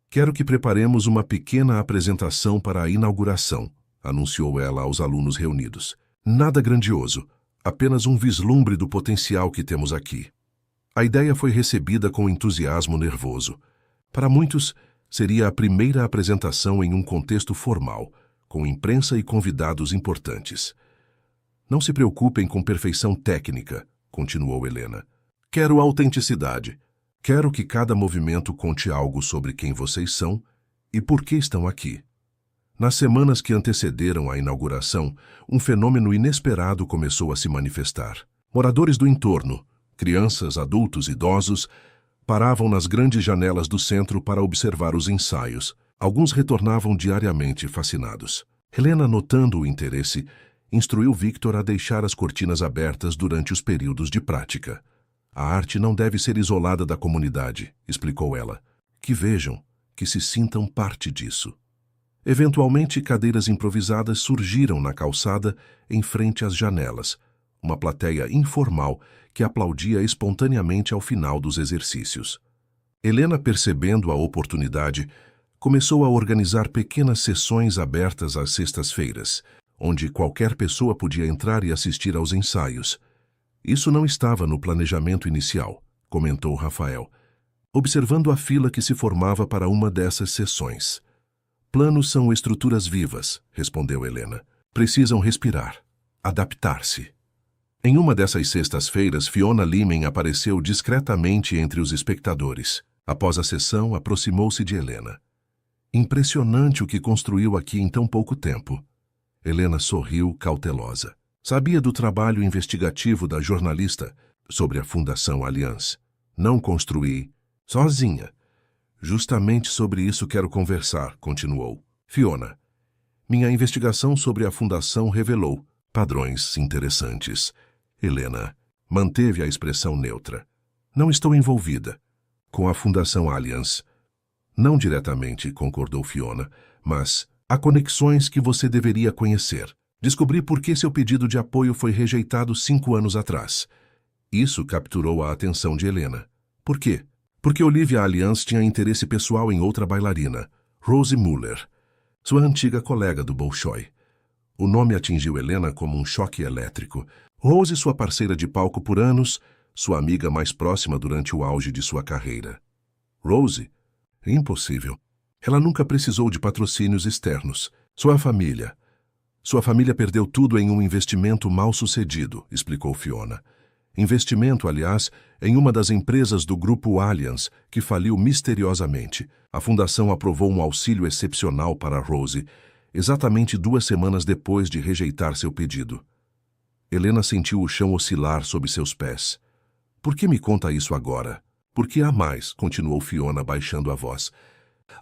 Quero que preparemos uma pequena apresentação para a inauguração, anunciou ela aos alunos reunidos. Nada grandioso, apenas um vislumbre do potencial que temos aqui. A ideia foi recebida com entusiasmo nervoso. Para muitos, seria a primeira apresentação em um contexto formal, com imprensa e convidados importantes. Não se preocupem com perfeição técnica, continuou Helena. Quero autenticidade. Quero que cada movimento conte algo sobre quem vocês são e por que estão aqui. Nas semanas que antecederam a inauguração, um fenômeno inesperado começou a se manifestar. Moradores do entorno, crianças, adultos, idosos, paravam nas grandes janelas do centro para observar os ensaios. Alguns retornavam diariamente fascinados. Helena, notando o interesse, instruiu Victor a deixar as cortinas abertas durante os períodos de prática. A arte não deve ser isolada da comunidade, explicou ela. Que vejam, que se sintam parte disso. Eventualmente, cadeiras improvisadas surgiram na calçada em frente às janelas, uma plateia informal que aplaudia espontaneamente ao final dos exercícios. Helena, percebendo a oportunidade, começou a organizar pequenas sessões abertas às sextas-feiras, onde qualquer pessoa podia entrar e assistir aos ensaios. Isso não estava no planejamento inicial, comentou Rafael, observando a fila que se formava para uma dessas sessões. Planos são estruturas vivas, respondeu Helena. Precisam respirar, adaptar-se. Em uma dessas sextas-feiras, Fiona Limen apareceu discretamente entre os espectadores. Após a sessão, aproximou-se de Helena. Impressionante o que construiu aqui em tão pouco tempo. Helena sorriu cautelosa. Sabia do trabalho investigativo da jornalista sobre a Fundação Allianz. Não construí sozinha. Justamente sobre isso quero conversar, continuou. Fiona, minha investigação sobre a Fundação revelou padrões interessantes. Helena manteve a expressão neutra. Não estou envolvida com a Fundação Allianz. Não diretamente, concordou Fiona, mas há conexões que você deveria conhecer. Descobri por que seu pedido de apoio foi rejeitado 5 anos atrás. Isso capturou a atenção de Helena. Por quê? Porque Olivia Allianz tinha interesse pessoal em outra bailarina, Rose Muller, sua antiga colega do Bolshoi. O nome atingiu Helena como um choque elétrico. Rose, sua parceira de palco por anos, sua amiga mais próxima durante o auge de sua carreira. Rose? Impossível. Ela nunca precisou de patrocínios externos. Sua família perdeu tudo em um investimento mal sucedido, explicou Fiona. Investimento, aliás, em uma das empresas do grupo Allianz, que faliu misteriosamente. A fundação aprovou um auxílio excepcional para Rose, exatamente 2 semanas depois de rejeitar seu pedido. Helena sentiu o chão oscilar sob seus pés. Por que me conta isso agora? Porque há mais, continuou Fiona baixando a voz.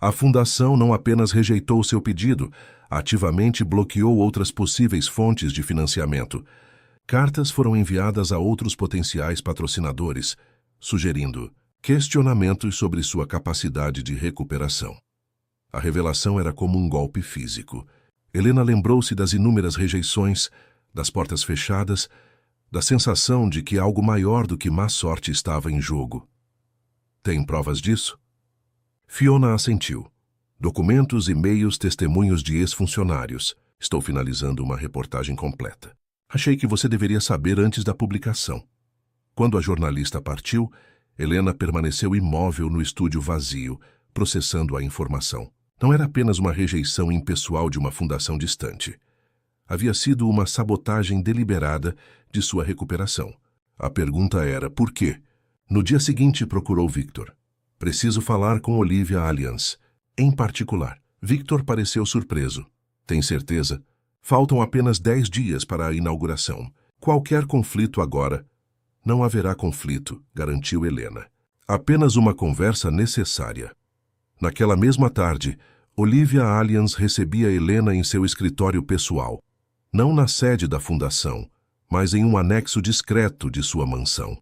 A fundação não apenas rejeitou seu pedido, ativamente bloqueou outras possíveis fontes de financiamento. Cartas foram enviadas a outros potenciais patrocinadores, sugerindo questionamentos sobre sua capacidade de recuperação. A revelação era como um golpe físico. Helena lembrou-se das inúmeras rejeições, das portas fechadas, da sensação de que algo maior do que má sorte estava em jogo. Tem provas disso? Fiona assentiu. Documentos, e-mails, testemunhos de ex-funcionários. Estou finalizando uma reportagem completa. Achei que você deveria saber antes da publicação. Quando a jornalista partiu, Helena permaneceu imóvel no estúdio vazio, processando a informação. Não era apenas uma rejeição impessoal de uma fundação distante. Havia sido uma sabotagem deliberada de sua recuperação. A pergunta era, por quê? No dia seguinte procurou Victor. Preciso falar com Olivia Alliance. Em particular. Victor pareceu surpreso. Tem certeza? Faltam apenas 10 dias para a inauguração. Qualquer conflito agora. Não haverá conflito, garantiu Helena. Apenas uma conversa necessária. Naquela mesma tarde, Olivia Alliance recebia Helena em seu escritório pessoal. Não na sede da fundação, mas em um anexo discreto de sua mansão.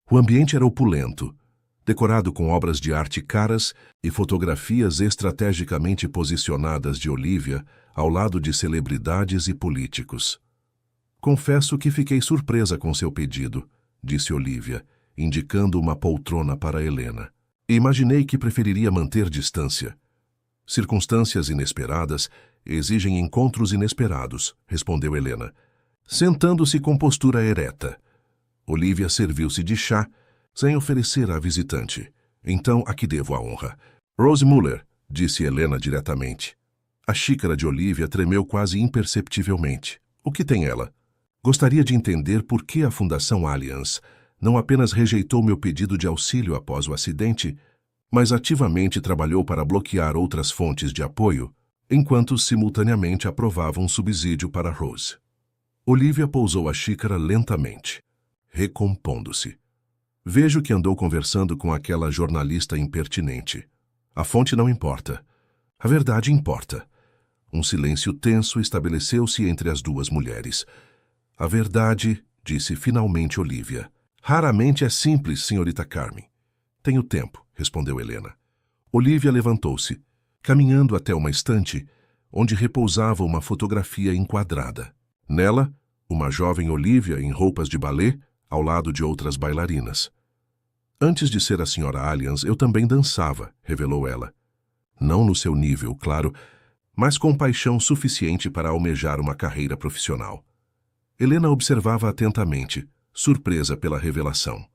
O ambiente era opulento, decorado com obras de arte caras e fotografias estrategicamente posicionadas de Olivia ao lado de celebridades e políticos. Confesso que fiquei surpresa com seu pedido, disse Olivia, indicando uma poltrona para Helena. Imaginei que preferiria manter distância. Circunstâncias inesperadas exigem encontros inesperados, respondeu Helena, sentando-se com postura ereta. Olivia serviu-se de chá, sem oferecer à visitante. Então, a que devo a honra? Rose Muller, disse Helena diretamente. A xícara de Olivia tremeu quase imperceptivelmente. O que tem ela? Gostaria de entender por que a Fundação Alliance não apenas rejeitou meu pedido de auxílio após o acidente, mas ativamente trabalhou para bloquear outras fontes de apoio, enquanto simultaneamente aprovava um subsídio para Rose. Olivia pousou a xícara lentamente, recompondo-se. Vejo que andou conversando com aquela jornalista impertinente. A fonte não importa. A verdade importa. Um silêncio tenso estabeleceu-se entre as duas mulheres. A verdade, disse finalmente Olivia. Raramente é simples, senhorita Carmen. Tenho tempo, respondeu Helena. Olivia levantou-se, caminhando até uma estante, onde repousava uma fotografia enquadrada. Nela, uma jovem Olivia em roupas de balé, ao lado de outras bailarinas. Antes de ser a senhora Alliance, eu também dançava, revelou ela. Não no seu nível, claro, mas com paixão suficiente para almejar uma carreira profissional. Helena observava atentamente, surpresa pela revelação.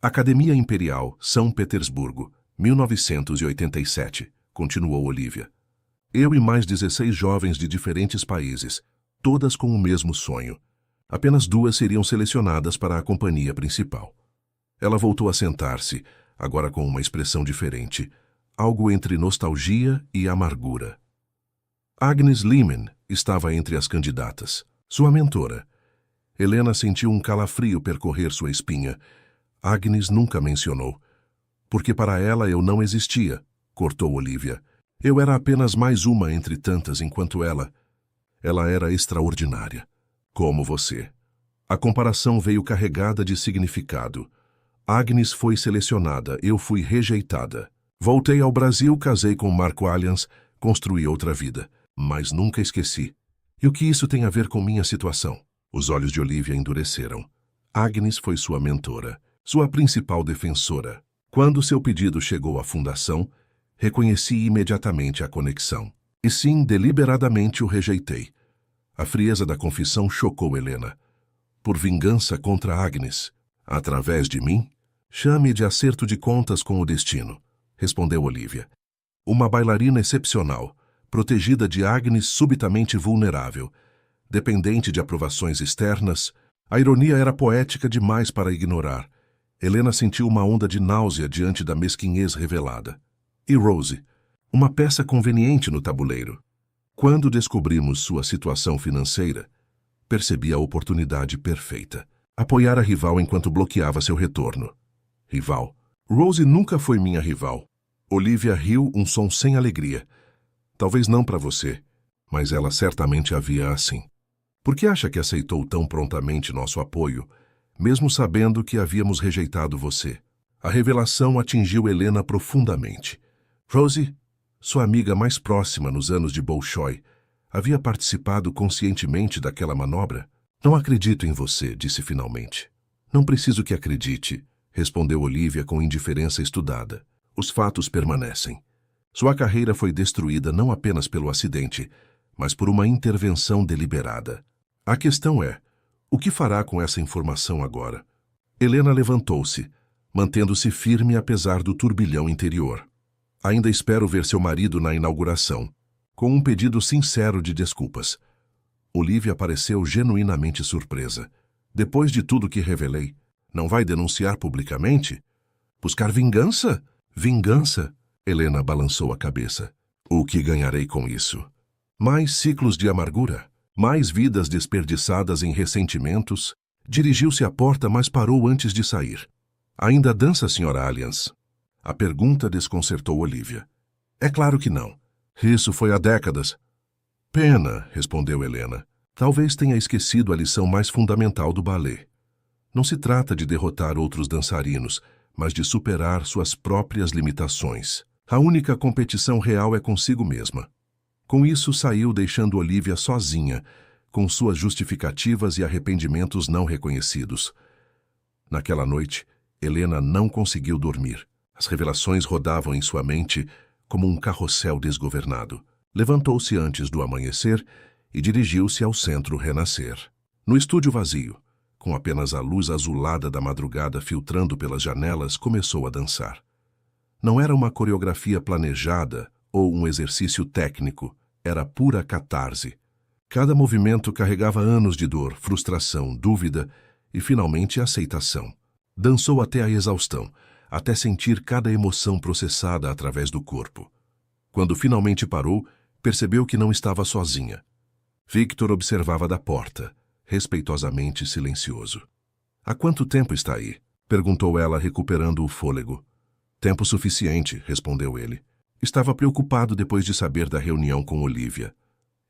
Academia Imperial, São Petersburgo, 1987, continuou Olivia. Eu e mais 16 jovens de diferentes países, todas com o mesmo sonho. Apenas 2 seriam selecionadas para a companhia principal. Ela voltou a sentar-se, agora com uma expressão diferente, algo entre nostalgia e amargura. Agnes Lehman estava entre as candidatas, sua mentora. Helena sentiu um calafrio percorrer sua espinha. Agnes nunca mencionou. Porque para ela eu não existia, cortou Olivia. Eu era apenas mais uma entre tantas, enquanto ela era extraordinária. Como você. A comparação veio carregada de significado. Agnes foi selecionada, eu fui rejeitada. Voltei ao Brasil, casei com Marco Alliance, construí outra vida. Mas nunca esqueci. E o que isso tem a ver com minha situação? Os olhos de Olivia endureceram. Agnes foi sua mentora, sua principal defensora. Quando seu pedido chegou à fundação, reconheci imediatamente a conexão. E sim, deliberadamente o rejeitei. A frieza da confissão chocou Helena. Por vingança contra Agnes, através de mim? Chame de acerto de contas com o destino, respondeu Olivia. Uma bailarina excepcional, protegida de Agnes subitamente vulnerável, dependente de aprovações externas, a ironia era poética demais para ignorar. Helena sentiu uma onda de náusea diante da mesquinhez revelada. E Rose, uma peça conveniente no tabuleiro. Quando descobrimos sua situação financeira, percebi a oportunidade perfeita. Apoiar a rival enquanto bloqueava seu retorno. Rival. Rose nunca foi minha rival. Olivia riu um som sem alegria. Talvez não para você, mas ela certamente havia assim. Por que acha que aceitou tão prontamente nosso apoio, mesmo sabendo que havíamos rejeitado você? A revelação atingiu Helena profundamente. Rose, sua amiga mais próxima nos anos de Bolshoi, havia participado conscientemente daquela manobra? Não acredito em você, disse finalmente. Não preciso que acredite, respondeu Olivia com indiferença estudada. Os fatos permanecem. Sua carreira foi destruída não apenas pelo acidente, mas por uma intervenção deliberada. A questão é, o que fará com essa informação agora? Helena levantou-se, mantendo-se firme apesar do turbilhão interior. Ainda espero ver seu marido na inauguração, com um pedido sincero de desculpas. Olivia pareceu genuinamente surpresa. Depois de tudo que revelei, não vai denunciar publicamente? Buscar vingança? Vingança? Helena balançou a cabeça. O que ganharei com isso? Mais ciclos de amargura? Mais vidas desperdiçadas em ressentimentos? Dirigiu-se à porta, mas parou antes de sair. Ainda dança, Sra. Alliance? A pergunta desconcertou Olivia. É claro que não. Isso foi há décadas. Pena, respondeu Helena. Talvez tenha esquecido a lição mais fundamental do ballet. Não se trata de derrotar outros dançarinos, mas de superar suas próprias limitações. A única competição real é consigo mesma. Com isso, saiu deixando Olivia sozinha, com suas justificativas e arrependimentos não reconhecidos. Naquela noite, Helena não conseguiu dormir. As revelações rodavam em sua mente como um carrossel desgovernado. Levantou-se antes do amanhecer e dirigiu-se ao Centro Renascer. No estúdio vazio, com apenas a luz azulada da madrugada filtrando pelas janelas, começou a dançar. Não era uma coreografia planejada ou um exercício técnico, era pura catarse. Cada movimento carregava anos de dor, frustração, dúvida e, finalmente, aceitação. Dançou até a exaustão, até sentir cada emoção processada através do corpo. Quando finalmente parou, percebeu que não estava sozinha. Victor observava da porta, respeitosamente silencioso. — Há quanto tempo está aí? Perguntou ela, recuperando o fôlego. — Tempo suficiente, respondeu ele. Estava preocupado depois de saber da reunião com Olivia.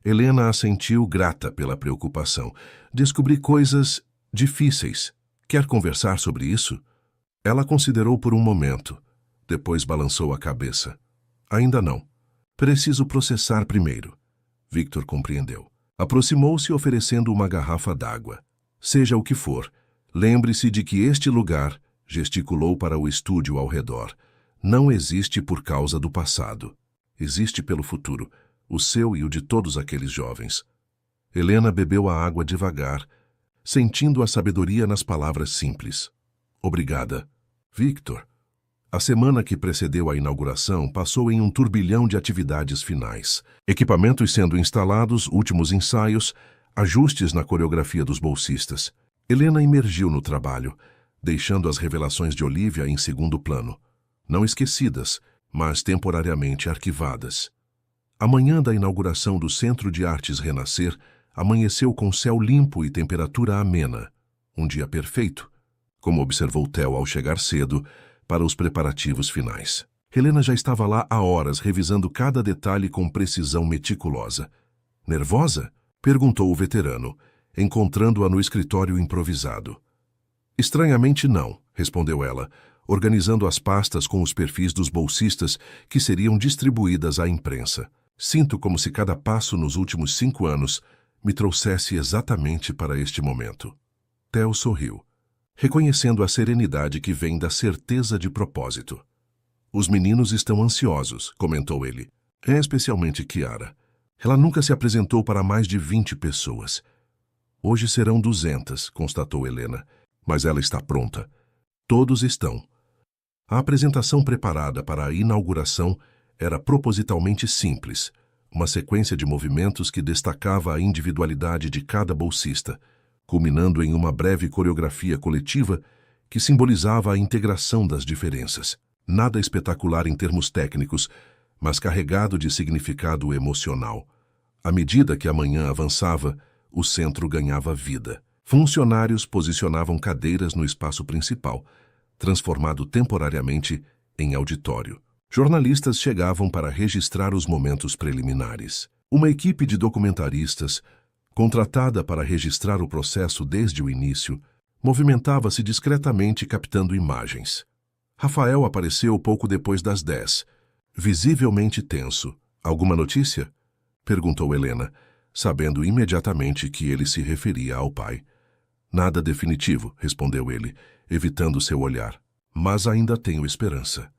Helena assentiu, grata pela preocupação. Descobri coisas difíceis. Quer conversar sobre isso? Ela considerou por um momento. Depois balançou a cabeça. Ainda não. Preciso processar primeiro. Victor compreendeu. Aproximou-se oferecendo uma garrafa d'água. Seja o que for, lembre-se de que este lugar, gesticulou para o estúdio ao redor, não existe por causa do passado. Existe pelo futuro, o seu e o de todos aqueles jovens. Helena bebeu a água devagar, sentindo a sabedoria nas palavras simples. Obrigada. Victor. A semana que precedeu a inauguração passou em um turbilhão de atividades finais. Equipamentos sendo instalados, últimos ensaios, ajustes na coreografia dos bolsistas. Helena imergiu no trabalho, deixando as revelações de Olivia em segundo plano. Não esquecidas, mas temporariamente arquivadas. A manhã da inauguração do Centro de Artes Renascer amanheceu com céu limpo e temperatura amena. Um dia perfeito, como observou Theo ao chegar cedo, para os preparativos finais. Helena já estava lá há horas, revisando cada detalhe com precisão meticulosa. Nervosa? Perguntou o veterano, encontrando-a no escritório improvisado. Estranhamente não, respondeu ela, organizando as pastas com os perfis dos bolsistas que seriam distribuídas à imprensa. Sinto como se cada passo nos últimos 5 anos me trouxesse exatamente para este momento. Theo sorriu, reconhecendo a serenidade que vem da certeza de propósito. Os meninos estão ansiosos, comentou ele. Especialmente Kiara. Ela nunca se apresentou para mais de 20 pessoas. Hoje serão 200, constatou Helena, mas ela está pronta. Todos estão. A apresentação preparada para a inauguração era propositalmente simples, uma sequência de movimentos que destacava a individualidade de cada bolsista, culminando em uma breve coreografia coletiva que simbolizava a integração das diferenças. Nada espetacular em termos técnicos, mas carregado de significado emocional. À medida que a manhã avançava, o centro ganhava vida. Funcionários posicionavam cadeiras no espaço principal, transformado temporariamente em auditório. Jornalistas chegavam para registrar os momentos preliminares. Uma equipe de documentaristas, contratada para registrar o processo desde o início, movimentava-se discretamente captando imagens. Rafael apareceu pouco depois das 10, visivelmente tenso. Alguma notícia? Perguntou Helena, sabendo imediatamente que ele se referia ao pai. Nada definitivo, respondeu ele, evitando seu olhar. Mas ainda tenho esperança.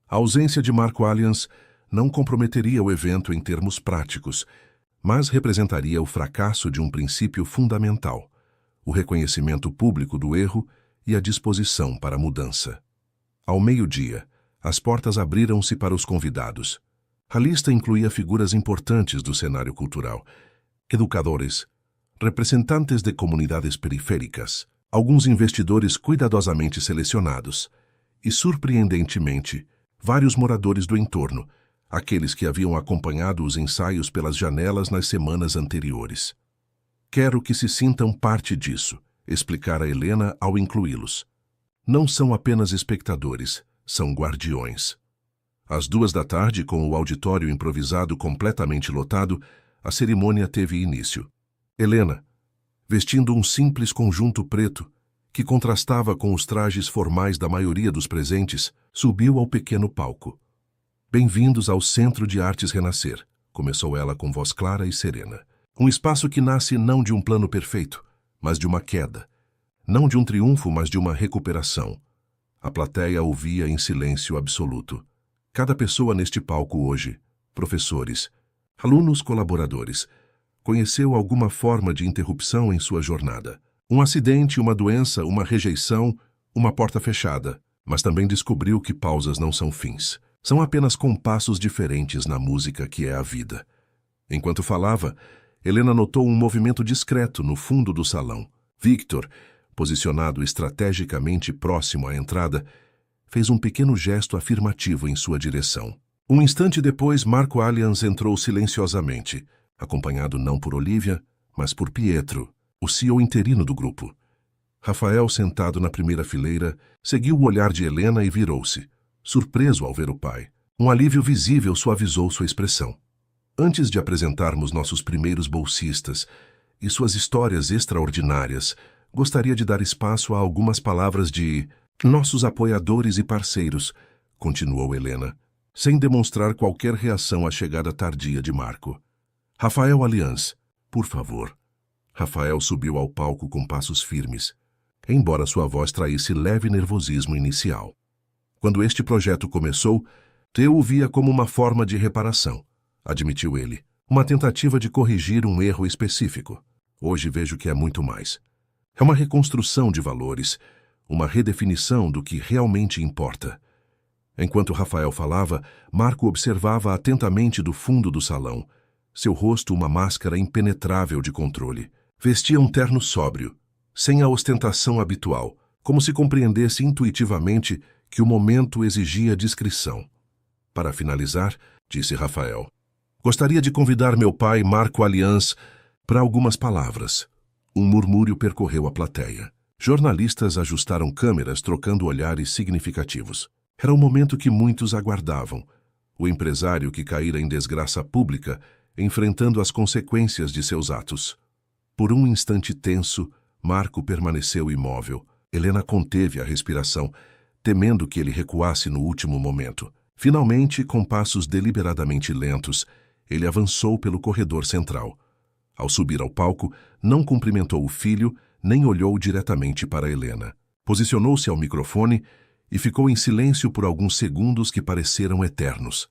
A ausência de Marco Alliance não comprometeria o evento em termos práticos, mas representaria o fracasso de um princípio fundamental, o reconhecimento público do erro e a disposição para a mudança. Ao meio-dia, as portas abriram-se para os convidados. A lista incluía figuras importantes do cenário cultural: educadores, representantes de comunidades periféricas, alguns investidores cuidadosamente selecionados e, surpreendentemente, vários moradores do entorno, aqueles que haviam acompanhado os ensaios pelas janelas nas semanas anteriores. Quero que se sintam parte disso, explicara Helena ao incluí-los. Não são apenas espectadores, são guardiões. Às 2 da tarde, com o auditório improvisado completamente lotado, a cerimônia teve início. Helena, vestindo um simples conjunto preto, que contrastava com os trajes formais da maioria dos presentes, subiu ao pequeno palco. Bem-vindos ao Centro de Artes Renascer, começou ela com voz clara e serena. Um espaço que nasce não de um plano perfeito, mas de uma queda. Não de um triunfo, mas de uma recuperação. A plateia ouvia em silêncio absoluto. Cada pessoa neste palco hoje, professores, alunos, colaboradores, conheceu alguma forma de interrupção em sua jornada. Um acidente, uma doença, uma rejeição, uma porta fechada. Mas também descobriu que pausas não são fins. São apenas compassos diferentes na música que é a vida. Enquanto falava, Helena notou um movimento discreto no fundo do salão. Victor, posicionado estrategicamente próximo à entrada, fez um pequeno gesto afirmativo em sua direção. Um instante depois, Marco Allianz entrou silenciosamente, acompanhado não por Olivia, mas por Pietro, o CEO interino do grupo. Rafael, sentado na primeira fileira, seguiu o olhar de Helena e virou-se, surpreso ao ver o pai. Um alívio visível suavizou sua expressão. Antes de apresentarmos nossos primeiros bolsistas e suas histórias extraordinárias, gostaria de dar espaço a algumas palavras de nossos apoiadores e parceiros, continuou Helena, sem demonstrar qualquer reação à chegada tardia de Marco. Rafael Allianz, por favor. Rafael subiu ao palco com passos firmes, embora sua voz traísse leve nervosismo inicial. Quando este projeto começou, eu o via como uma forma de reparação, admitiu ele, uma tentativa de corrigir um erro específico. Hoje vejo que é muito mais. É uma reconstrução de valores, uma redefinição do que realmente importa. Enquanto Rafael falava, Marco observava atentamente do fundo do salão, seu rosto uma máscara impenetrável de controle. Vestia um terno sóbrio, sem a ostentação habitual, como se compreendesse intuitivamente que o momento exigia discrição. Para finalizar, disse Rafael, gostaria de convidar meu pai, Marco Allianz, para algumas palavras. Um murmúrio percorreu a plateia. Jornalistas ajustaram câmeras, trocando olhares significativos. Era o momento que muitos aguardavam. O empresário que caíra em desgraça pública, enfrentando as consequências de seus atos. Por um instante tenso, Marco permaneceu imóvel. Helena conteve a respiração, temendo que ele recuasse no último momento. Finalmente, com passos deliberadamente lentos, ele avançou pelo corredor central. Ao subir ao palco, não cumprimentou o filho, nem olhou diretamente para Helena. Posicionou-se ao microfone e ficou em silêncio por alguns segundos que pareceram eternos.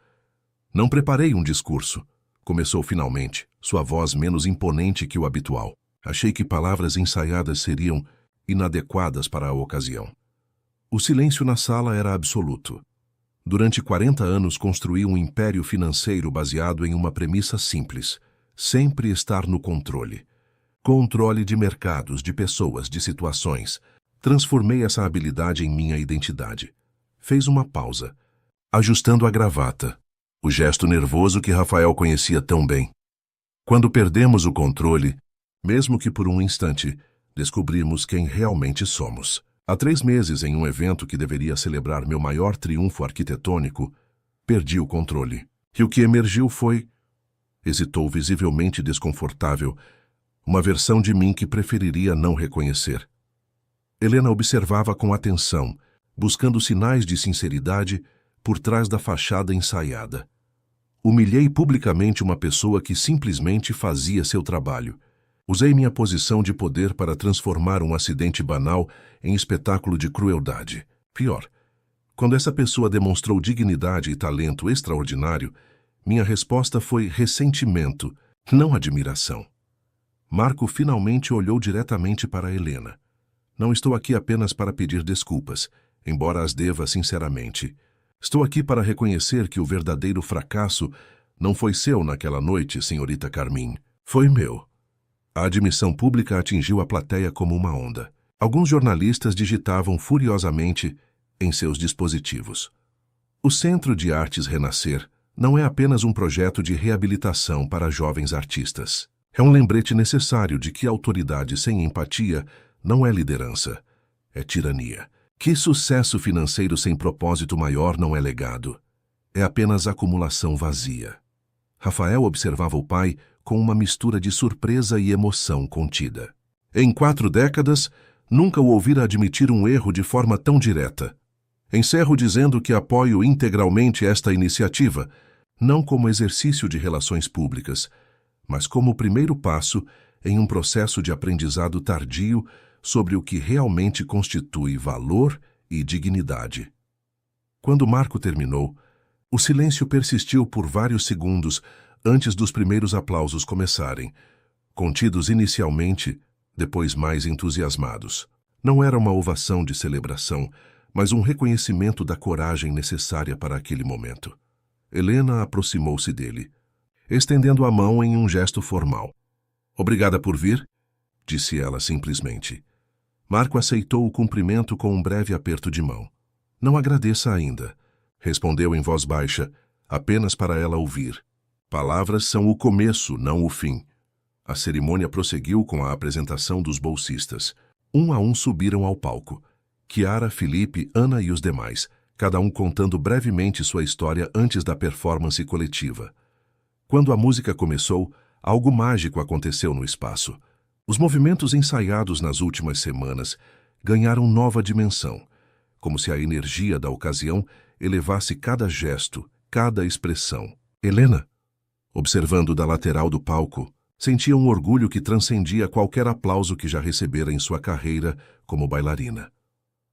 Não preparei um discurso. Começou finalmente, sua voz menos imponente que o habitual. Achei que palavras ensaiadas seriam inadequadas para a ocasião. O silêncio na sala era absoluto. Durante 40 anos construí um império financeiro baseado em uma premissa simples: sempre estar no controle. Controle de mercados, de pessoas, de situações. Transformei essa habilidade em minha identidade. Fez uma pausa, ajustando a gravata, o gesto nervoso que Rafael conhecia tão bem. Quando perdemos o controle, mesmo que por um instante, descobrimos quem realmente somos. Há 3 meses, em um evento que deveria celebrar meu maior triunfo arquitetônico, perdi o controle. E o que emergiu foi... Hesitou, visivelmente desconfortável, uma versão de mim que preferiria não reconhecer. Helena observava com atenção, buscando sinais de sinceridade por trás da fachada ensaiada. Humilhei publicamente uma pessoa que simplesmente fazia seu trabalho. Usei minha posição de poder para transformar um acidente banal em espetáculo de crueldade. Pior, quando essa pessoa demonstrou dignidade e talento extraordinário, minha resposta foi ressentimento, não admiração. Marco finalmente olhou diretamente para Helena. Não estou aqui apenas para pedir desculpas, embora as deva sinceramente. Estou aqui para reconhecer que o verdadeiro fracasso não foi seu naquela noite, senhorita Carmin. Foi meu. A admissão pública atingiu a plateia como uma onda. Alguns jornalistas digitavam furiosamente em seus dispositivos. O Centro de Artes Renascer não é apenas um projeto de reabilitação para jovens artistas. É um lembrete necessário de que autoridade sem empatia não é liderança, é tirania. Que sucesso financeiro sem propósito maior não é legado. É apenas acumulação vazia. Rafael observava o pai com uma mistura de surpresa e emoção contida. Em 4 décadas, nunca o ouvira admitir um erro de forma tão direta. Encerro dizendo que apoio integralmente esta iniciativa, não como exercício de relações públicas, mas como o primeiro passo em um processo de aprendizado tardio sobre o que realmente constitui valor e dignidade. Quando Marco terminou, o silêncio persistiu por vários segundos antes dos primeiros aplausos começarem, contidos inicialmente, depois mais entusiasmados. Não era uma ovação de celebração, mas um reconhecimento da coragem necessária para aquele momento. Helena aproximou-se dele, estendendo a mão em um gesto formal. "Obrigada por vir", disse ela simplesmente. Marco aceitou o cumprimento com um breve aperto de mão. "Não agradeça ainda", respondeu em voz baixa, apenas para ela ouvir. Palavras são o começo, não o fim. A cerimônia prosseguiu com a apresentação dos bolsistas. Um a um subiram ao palco. Chiara, Felipe, Ana e os demais, cada um contando brevemente sua história antes da performance coletiva. Quando a música começou, algo mágico aconteceu no espaço. Os movimentos ensaiados nas últimas semanas ganharam nova dimensão, como se a energia da ocasião elevasse cada gesto, cada expressão. Helena, observando da lateral do palco, sentia um orgulho que transcendia qualquer aplauso que já recebera em sua carreira como bailarina.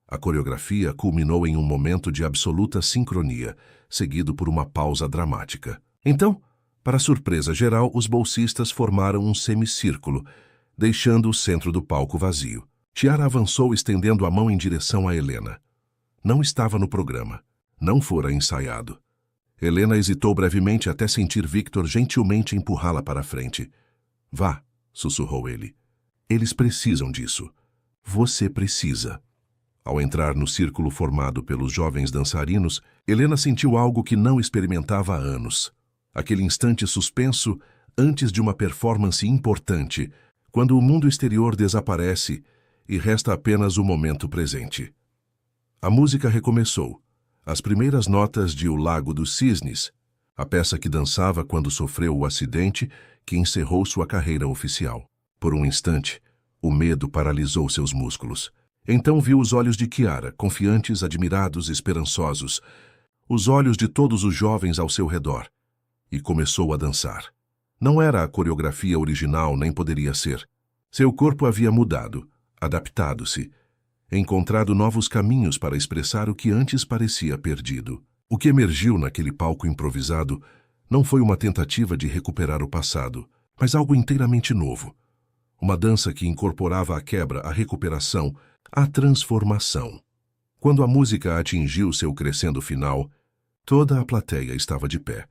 A coreografia culminou em um momento de absoluta sincronia, seguido por uma pausa dramática. Então, para surpresa geral, os bolsistas formaram um semicírculo, deixando o centro do palco vazio. Chiara avançou estendendo a mão em direção a Helena. Não estava no programa. Não fora ensaiado. Helena hesitou brevemente até sentir Victor gentilmente empurrá-la para a frente. "Vá", sussurrou ele. "Eles precisam disso. Você precisa." Ao entrar no círculo formado pelos jovens dançarinos, Helena sentiu algo que não experimentava há anos. Aquele instante suspenso antes de uma performance importante, quando o mundo exterior desaparece e resta apenas o momento presente. A música recomeçou. As primeiras notas de O Lago dos Cisnes, a peça que dançava quando sofreu o acidente que encerrou sua carreira oficial. Por um instante, o medo paralisou seus músculos. Então viu os olhos de Chiara, confiantes, admirados, esperançosos, os olhos de todos os jovens ao seu redor, e começou a dançar. Não era a coreografia original, nem poderia ser. Seu corpo havia mudado, adaptado-se, encontrado novos caminhos para expressar o que antes parecia perdido. O que emergiu naquele palco improvisado não foi uma tentativa de recuperar o passado, mas algo inteiramente novo. Uma dança que incorporava a quebra, a recuperação, a transformação. Quando a música atingiu seu crescendo final, toda a plateia estava de pé.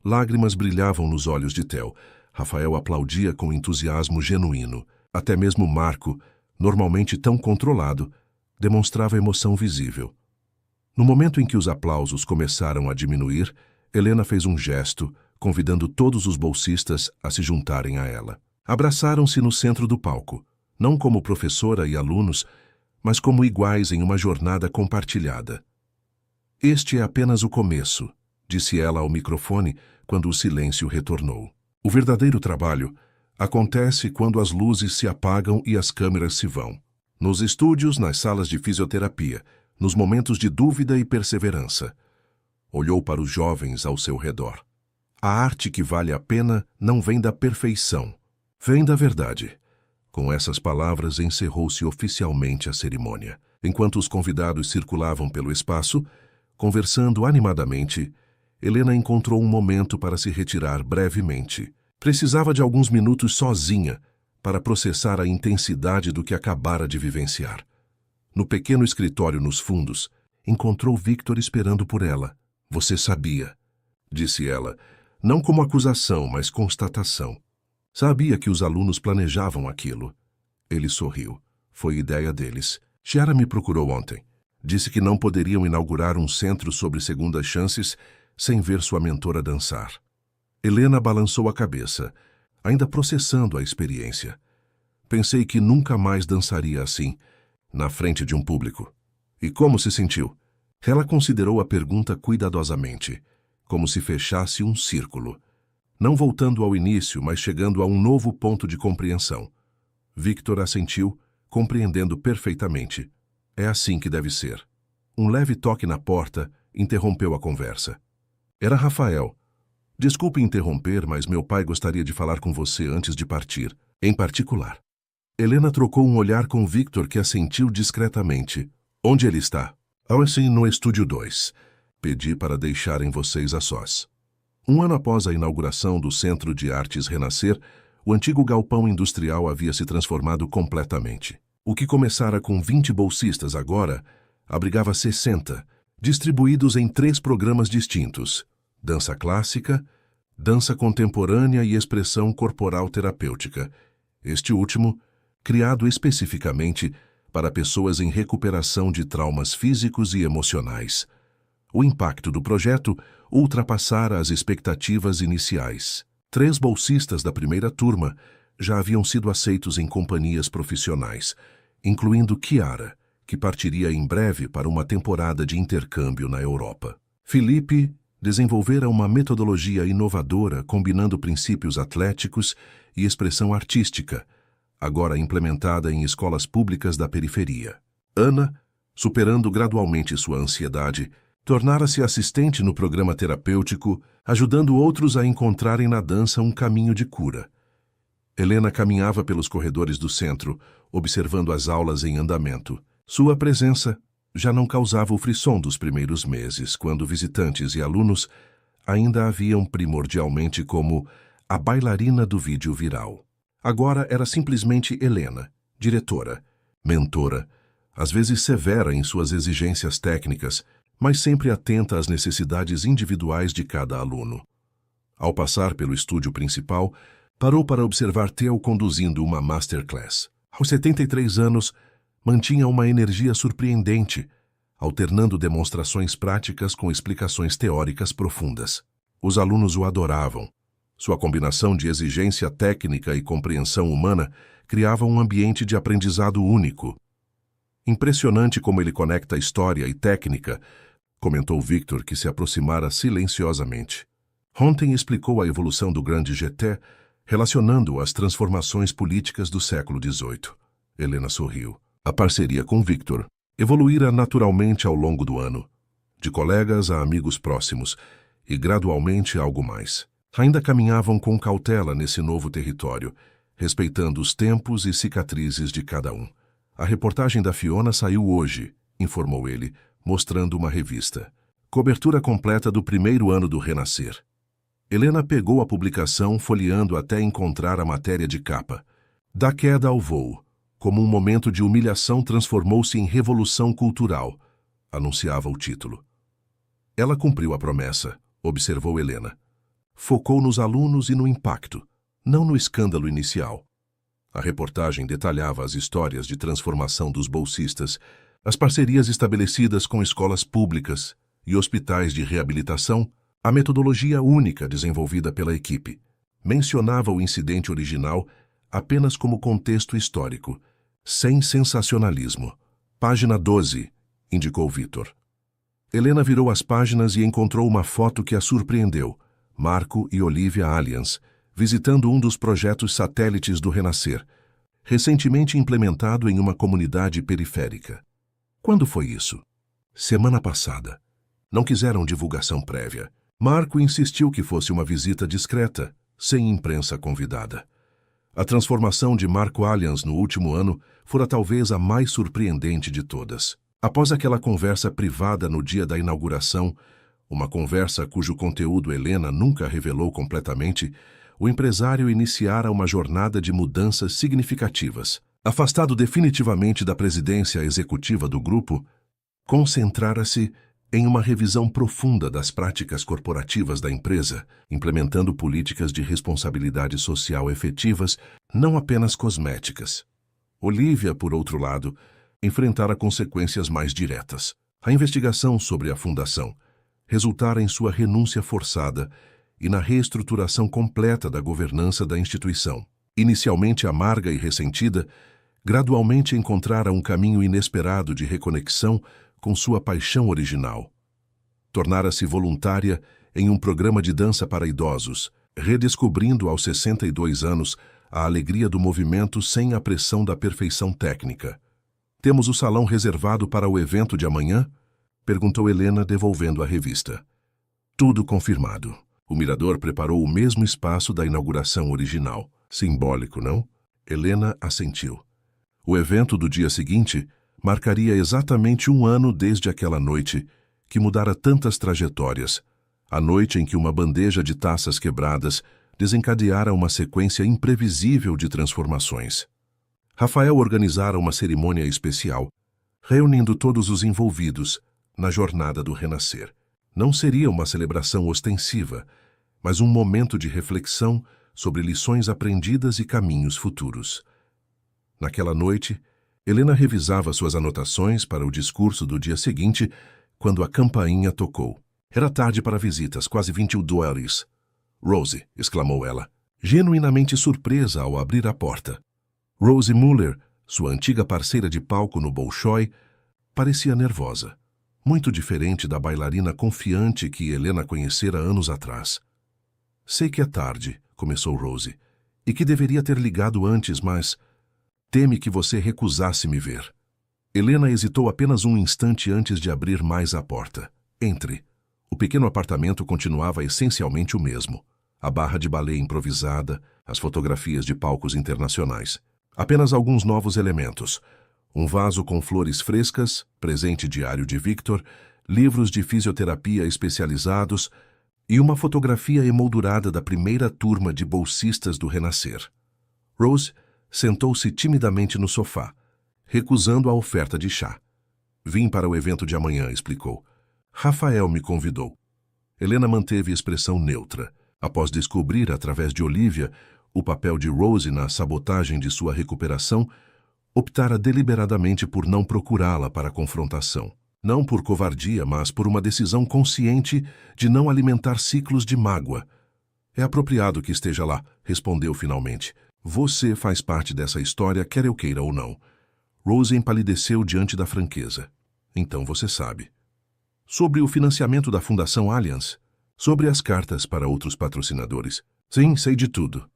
Lágrimas brilhavam nos olhos de Theo. Rafael aplaudia com entusiasmo genuíno. Até mesmo Marco, normalmente tão controlado, demonstrava emoção visível. No momento em que os aplausos começaram a diminuir, Helena fez um gesto, convidando todos os bolsistas a se juntarem a ela. Abraçaram-se no centro do palco, não como professora e alunos, mas como iguais em uma jornada compartilhada. "Este é apenas o começo", disse ela ao microfone quando o silêncio retornou. "O verdadeiro trabalho acontece quando as luzes se apagam e as câmeras se vão. Nos estúdios, nas salas de fisioterapia, nos momentos de dúvida e perseverança." Olhou para os jovens ao seu redor. "A arte que vale a pena não vem da perfeição, vem da verdade." Com essas palavras, encerrou-se oficialmente a cerimônia. Enquanto os convidados circulavam pelo espaço, conversando animadamente, Helena encontrou um momento para se retirar brevemente. Precisava de alguns minutos sozinha para processar a intensidade do que acabara de vivenciar. No pequeno escritório nos fundos, encontrou Victor esperando por ela. Você sabia, disse ela, não como acusação, mas constatação. Sabia que os alunos planejavam aquilo. Ele sorriu. Foi ideia deles. Chiara me procurou ontem. Disse que não poderiam inaugurar um centro sobre segundas chances sem ver sua mentora dançar. Helena balançou a cabeça, ainda processando a experiência. Pensei que nunca mais dançaria assim, na frente de um público. E como se sentiu? Ela considerou a pergunta cuidadosamente, como se fechasse um círculo. Não voltando ao início, mas chegando a um novo ponto de compreensão. Victor assentiu, compreendendo perfeitamente. É assim que deve ser. Um leve toque na porta interrompeu a conversa. Era Rafael. Desculpe interromper, mas meu pai gostaria de falar com você antes de partir, em particular. Helena trocou um olhar com Victor, que assentiu discretamente. Onde ele está? Assim, no estúdio 2. Pedi para deixarem vocês a sós. Um ano após a inauguração do Centro de Artes Renascer, o antigo galpão industrial havia se transformado completamente. O que começara com 20 bolsistas agora abrigava 60, distribuídos em 3 programas distintos: dança clássica, dança contemporânea e expressão corporal terapêutica. Este último, criado especificamente para pessoas em recuperação de traumas físicos e emocionais. O impacto do projeto ultrapassara as expectativas iniciais. 3 bolsistas da primeira turma já haviam sido aceitos em companhias profissionais, incluindo Chiara, que partiria em breve para uma temporada de intercâmbio na Europa. Felipe desenvolvera uma metodologia inovadora combinando princípios atléticos e expressão artística, agora implementada em escolas públicas da periferia. Ana, superando gradualmente sua ansiedade, tornara-se assistente no programa terapêutico, ajudando outros a encontrarem na dança um caminho de cura. Helena caminhava pelos corredores do centro, observando as aulas em andamento. Sua presença já não causava o frisson dos primeiros meses, quando visitantes e alunos ainda a viam primordialmente como a bailarina do vídeo viral. Agora era simplesmente Helena, diretora, mentora, às vezes severa em suas exigências técnicas, mas sempre atenta às necessidades individuais de cada aluno. Ao passar pelo estúdio principal, parou para observar Theo conduzindo uma masterclass. Aos 73 anos, mantinha uma energia surpreendente, alternando demonstrações práticas com explicações teóricas profundas. Os alunos o adoravam. Sua combinação de exigência técnica e compreensão humana criava um ambiente de aprendizado único. Impressionante como ele conecta história e técnica, comentou Victor, que se aproximara silenciosamente. Ontem explicou a evolução do grande GT, relacionando-o às transformações políticas do século XVIII. Helena sorriu. A parceria com Victor evoluíra naturalmente ao longo do ano, de colegas a amigos próximos, e gradualmente algo mais. Ainda caminhavam com cautela nesse novo território, respeitando os tempos e cicatrizes de cada um. A reportagem da Fiona saiu hoje, informou ele, mostrando uma revista. Cobertura completa do primeiro ano do Renascer. Helena pegou a publicação, folheando até encontrar a matéria de capa. Da queda ao voo, como um momento de humilhação transformou-se em revolução cultural, anunciava o título. Ela cumpriu a promessa, observou Helena. Focou nos alunos e no impacto, não no escândalo inicial. A reportagem detalhava as histórias de transformação dos bolsistas, as parcerias estabelecidas com escolas públicas e hospitais de reabilitação, a metodologia única desenvolvida pela equipe. Mencionava o incidente original apenas como contexto histórico, sem sensacionalismo. Página 12, indicou Victor. Helena virou as páginas e encontrou uma foto que a surpreendeu. Marco e Olivia Allianz, visitando um dos projetos satélites do Renascer, recentemente implementado em uma comunidade periférica. Quando foi isso? Semana passada. Não quiseram divulgação prévia. Marco insistiu que fosse uma visita discreta, sem imprensa convidada. A transformação de Marco Allianz no último ano fora talvez a mais surpreendente de todas. Após aquela conversa privada no dia da inauguração, uma conversa cujo conteúdo Helena nunca revelou completamente, o empresário iniciara uma jornada de mudanças significativas. Afastado definitivamente da presidência executiva do grupo, Concentrara-se em uma revisão profunda das práticas corporativas da empresa, implementando políticas de responsabilidade social efetivas, não apenas cosméticas. Olivia, por outro lado, enfrentara consequências mais diretas. A investigação sobre a fundação resultara em sua renúncia forçada e na reestruturação completa da governança da instituição. Inicialmente amarga e ressentida, gradualmente encontrara um caminho inesperado de reconexão com sua paixão original. Tornara-se voluntária em um programa de dança para idosos, redescobrindo aos 62 anos a alegria do movimento sem a pressão da perfeição técnica. "Temos o salão reservado para o evento de amanhã?" perguntou Helena, devolvendo a revista. Tudo confirmado. O mirador preparou o mesmo espaço da inauguração original. Simbólico, não? Helena assentiu. O evento do dia seguinte marcaria exatamente 1 ano desde aquela noite que mudara tantas trajetórias, a noite em que uma bandeja de taças quebradas desencadeara uma sequência imprevisível de transformações. Rafael organizara uma cerimônia especial, reunindo todos os envolvidos na jornada do renascer. Não seria uma celebração ostensiva, mas um momento de reflexão sobre lições aprendidas e caminhos futuros. Naquela noite, Helena revisava suas anotações para o discurso do dia seguinte, quando a campainha tocou. Era tarde para visitas, quase 22 horas. "Rose", exclamou ela, genuinamente surpresa ao abrir a porta. Rose Muller, sua antiga parceira de palco no Bolshoi, parecia nervosa, muito diferente da bailarina confiante que Helena conhecera anos atrás. "Sei que é tarde", começou Rose, "e que deveria ter ligado antes, mas teme que você recusasse me ver." Helena hesitou apenas um instante antes de abrir mais a porta. "Entre." O pequeno apartamento continuava essencialmente o mesmo. A barra de balé improvisada, as fotografias de palcos internacionais. Apenas alguns novos elementos. Um vaso com flores frescas, presente diário de Victor, livros de fisioterapia especializados e uma fotografia emoldurada da primeira turma de bolsistas do Renascer. Rose sentou-se timidamente no sofá, recusando a oferta de chá. "Vim para o evento de amanhã", explicou. "Rafael me convidou." Helena manteve expressão neutra. Após descobrir, através de Olivia, o papel de Rose na sabotagem de sua recuperação, optara deliberadamente por não procurá-la para a confrontação. Não por covardia, mas por uma decisão consciente de não alimentar ciclos de mágoa. "É apropriado que esteja lá", respondeu finalmente. "Você faz parte dessa história, quer eu queira ou não." Rose empalideceu diante da franqueza. "Então você sabe." "Sobre o financiamento da Fundação Allianz?" "Sobre as cartas para outros patrocinadores?" "Sim, sei de tudo."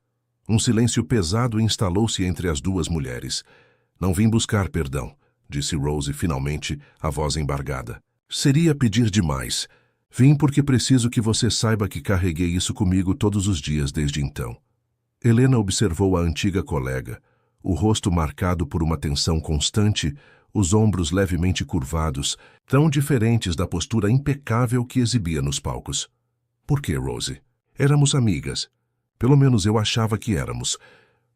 Um silêncio pesado instalou-se entre as duas mulheres. "Não vim buscar perdão", disse Rose finalmente, a voz embargada. "Seria pedir demais. Vim porque preciso que você saiba que carreguei isso comigo todos os dias desde então." Helena observou a antiga colega, o rosto marcado por uma tensão constante, os ombros levemente curvados, tão diferentes da postura impecável que exibia nos palcos. "Por que, Rose?" "Éramos amigas. Pelo menos eu achava que éramos."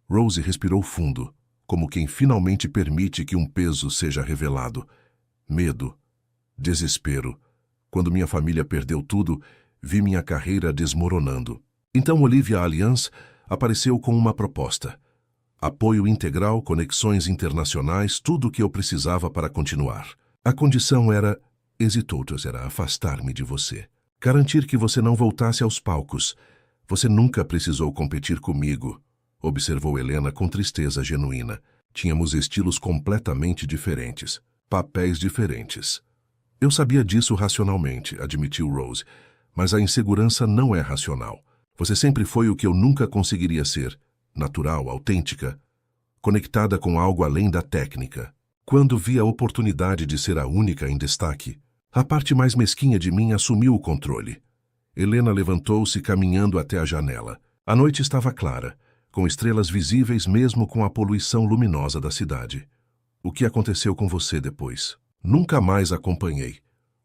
Rose respirou fundo, como quem finalmente permite que um peso seja revelado. Medo. Desespero. Quando minha família perdeu tudo, vi minha carreira desmoronando. Então Olivia Allianz apareceu com uma proposta. Apoio integral, conexões internacionais, tudo o que eu precisava para continuar. A condição era, hesitou, era afastar-me de você. Garantir que você não voltasse aos palcos. Você nunca precisou competir comigo, observou Helena com tristeza genuína. Tínhamos estilos completamente diferentes, papéis diferentes. Eu sabia disso racionalmente, admitiu Rose, mas a insegurança não é racional. Você sempre foi o que eu nunca conseguiria ser, natural, autêntica, conectada com algo além da técnica. Quando vi a oportunidade de ser a única em destaque, a parte mais mesquinha de mim assumiu o controle. Helena levantou-se caminhando até a janela. A noite estava clara, com estrelas visíveis mesmo com a poluição luminosa da cidade. O que aconteceu com você depois? Nunca mais acompanhei.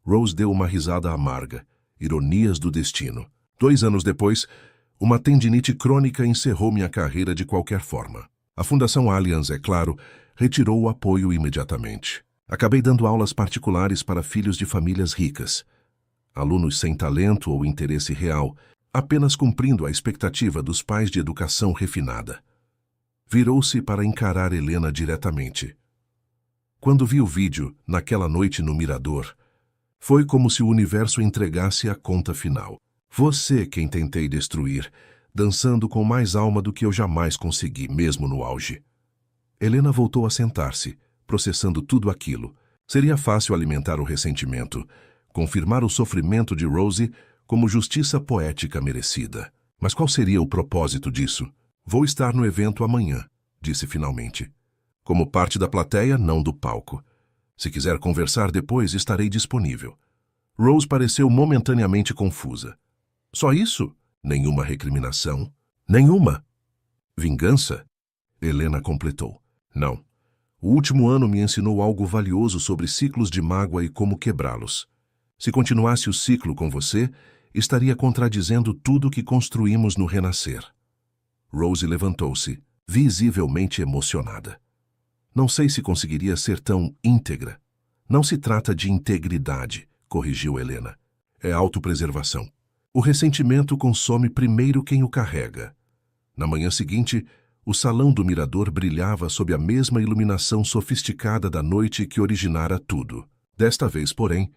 Rose deu uma risada amarga. Ironias do destino. 2 anos depois, uma tendinite crônica encerrou minha carreira de qualquer forma. A Fundação Allianz, é claro, retirou o apoio imediatamente. Acabei dando aulas particulares para filhos de famílias ricas. Alunos sem talento ou interesse real, apenas cumprindo a expectativa dos pais de educação refinada. Virou-se para encarar Helena diretamente. Quando vi o vídeo, naquela noite no mirador, foi como se o universo entregasse a conta final. Você quem tentei destruir, dançando com mais alma do que eu jamais consegui, mesmo no auge. Helena voltou a sentar-se, processando tudo aquilo. Seria fácil alimentar o ressentimento, confirmar o sofrimento de Rosie como justiça poética merecida. Mas qual seria o propósito disso? Vou estar no evento amanhã, disse finalmente. Como parte da plateia, não do palco. Se quiser conversar depois, estarei disponível. Rose pareceu momentaneamente confusa. Só isso? Nenhuma recriminação? Nenhuma. Vingança? Helena completou. Não. O último ano me ensinou algo valioso sobre ciclos de mágoa e como quebrá-los. Se continuasse o ciclo com você, estaria contradizendo tudo que construímos no renascer. Rose levantou-se, visivelmente emocionada. Não sei se conseguiria ser tão íntegra. Não se trata de integridade, corrigiu Helena. É autopreservação. O ressentimento consome primeiro quem o carrega. Na manhã seguinte, o salão do mirador brilhava sob a mesma iluminação sofisticada da noite que originara tudo. Desta vez, porém,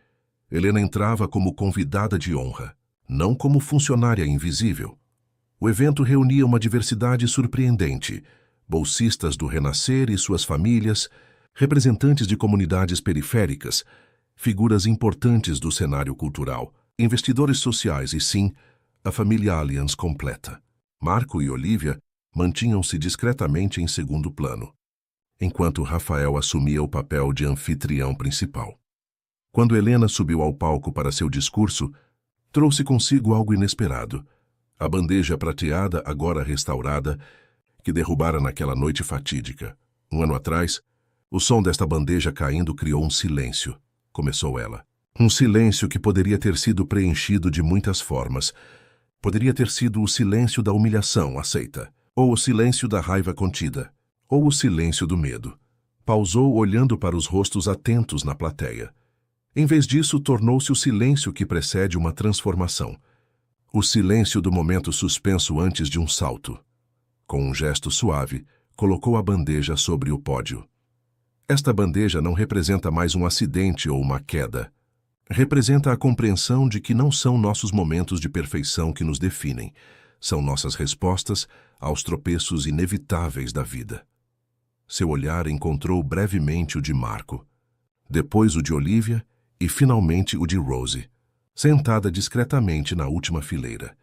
Helena entrava como convidada de honra, não como funcionária invisível. O evento reunia uma diversidade surpreendente, bolsistas do Renascer e suas famílias, representantes de comunidades periféricas, figuras importantes do cenário cultural, investidores sociais e, sim, a família Allianz completa. Marco e Olivia mantinham-se discretamente em segundo plano, enquanto Rafael assumia o papel de anfitrião principal. Quando Helena subiu ao palco para seu discurso, trouxe consigo algo inesperado. A bandeja prateada, agora restaurada, que derrubara naquela noite fatídica. Um ano atrás, o som desta bandeja caindo criou um silêncio, começou ela. Um silêncio que poderia ter sido preenchido de muitas formas. Poderia ter sido o silêncio da humilhação aceita, ou o silêncio da raiva contida, ou o silêncio do medo. Pausou olhando para os rostos atentos na plateia. Em vez disso, tornou-se o silêncio que precede uma transformação. O silêncio do momento suspenso antes de um salto. Com um gesto suave, colocou a bandeja sobre o pódio. Esta bandeja não representa mais um acidente ou uma queda. Representa a compreensão de que não são nossos momentos de perfeição que nos definem, são nossas respostas aos tropeços inevitáveis da vida. Seu olhar encontrou brevemente o de Marco, depois o de Olivia e finalmente o de Rosie, sentada discretamente na última fileira.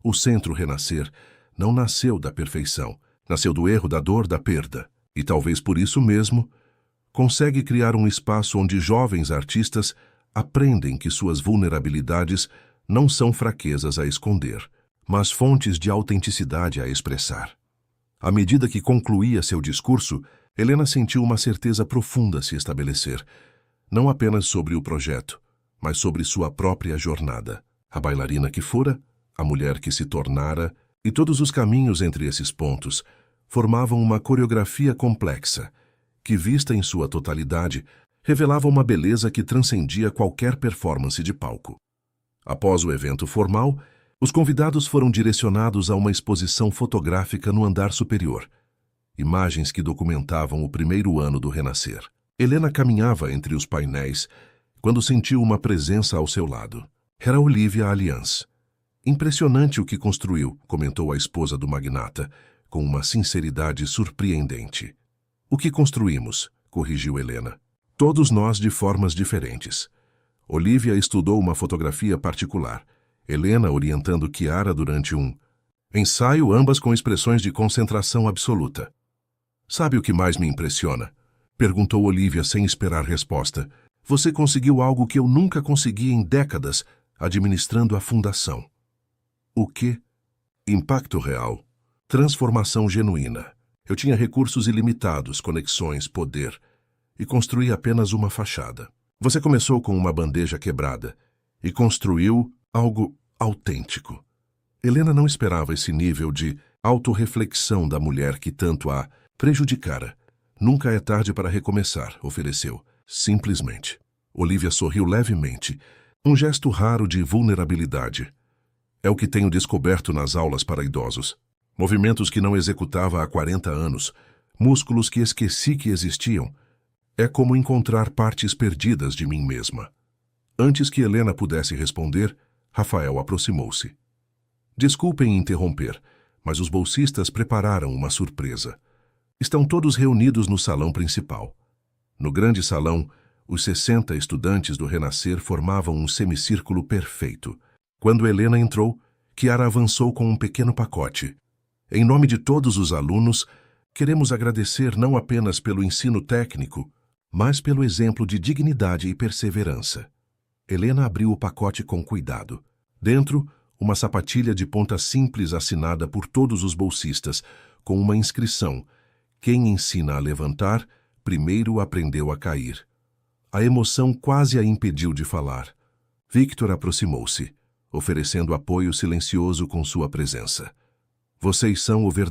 O Centro Renascer não nasceu da perfeição, nasceu do erro, da dor, da perda, e talvez por isso mesmo consegue criar um espaço onde jovens artistas aprendem que suas vulnerabilidades não são fraquezas a esconder, mas fontes de autenticidade a expressar. À medida que concluía seu discurso, Helena sentiu uma certeza profunda se estabelecer, não apenas sobre o projeto, mas sobre sua própria jornada. A bailarina que fora, a mulher que se tornara, e todos os caminhos entre esses pontos formavam uma coreografia complexa, que, vista em sua totalidade, revelava uma beleza que transcendia qualquer performance de palco. Após o evento formal, os convidados foram direcionados a uma exposição fotográfica no andar superior, imagens que documentavam o primeiro ano do Renascer. Helena caminhava entre os painéis quando sentiu uma presença ao seu lado. Era Olivia Allianz. Impressionante o que construiu, comentou a esposa do magnata, com uma sinceridade surpreendente. O que construímos, corrigiu Helena. Todos nós de formas diferentes. Olivia estudou uma fotografia particular, Helena orientando Chiara durante um ensaio, ambas com expressões de concentração absoluta. Sabe o que mais me impressiona? Perguntou Olivia sem esperar resposta. Você conseguiu algo que eu nunca consegui em décadas, administrando a fundação. O quê? Impacto real. Transformação genuína. Eu tinha recursos ilimitados, conexões, poder, e construí apenas uma fachada. Você começou com uma bandeja quebrada e construiu algo autêntico. Helena não esperava esse nível de autorreflexão da mulher que tanto a prejudicara. Nunca é tarde para recomeçar, ofereceu, Simplesmente. Olivia sorriu levemente, um gesto raro de vulnerabilidade. É o que tenho descoberto nas aulas para idosos. Movimentos que não executava há 40 anos, músculos que esqueci que existiam. É como encontrar partes perdidas de mim mesma. Antes que Helena pudesse responder, Rafael aproximou-se. Desculpem interromper, mas os bolsistas prepararam uma surpresa. Estão todos reunidos no salão principal. No grande salão, os 60 estudantes do Renascer formavam um semicírculo perfeito. Quando Helena entrou, Kiara avançou com um pequeno pacote. Em nome de todos os alunos, queremos agradecer não apenas pelo ensino técnico, mas pelo exemplo de dignidade e perseverança. Helena abriu o pacote com cuidado. Dentro, uma sapatilha de ponta simples assinada por todos os bolsistas, com uma inscrição: quem ensina a levantar, primeiro aprendeu a cair. A emoção quase a impediu de falar. Victor aproximou-se, oferecendo apoio silencioso com sua presença. Vocês são o verdadeiro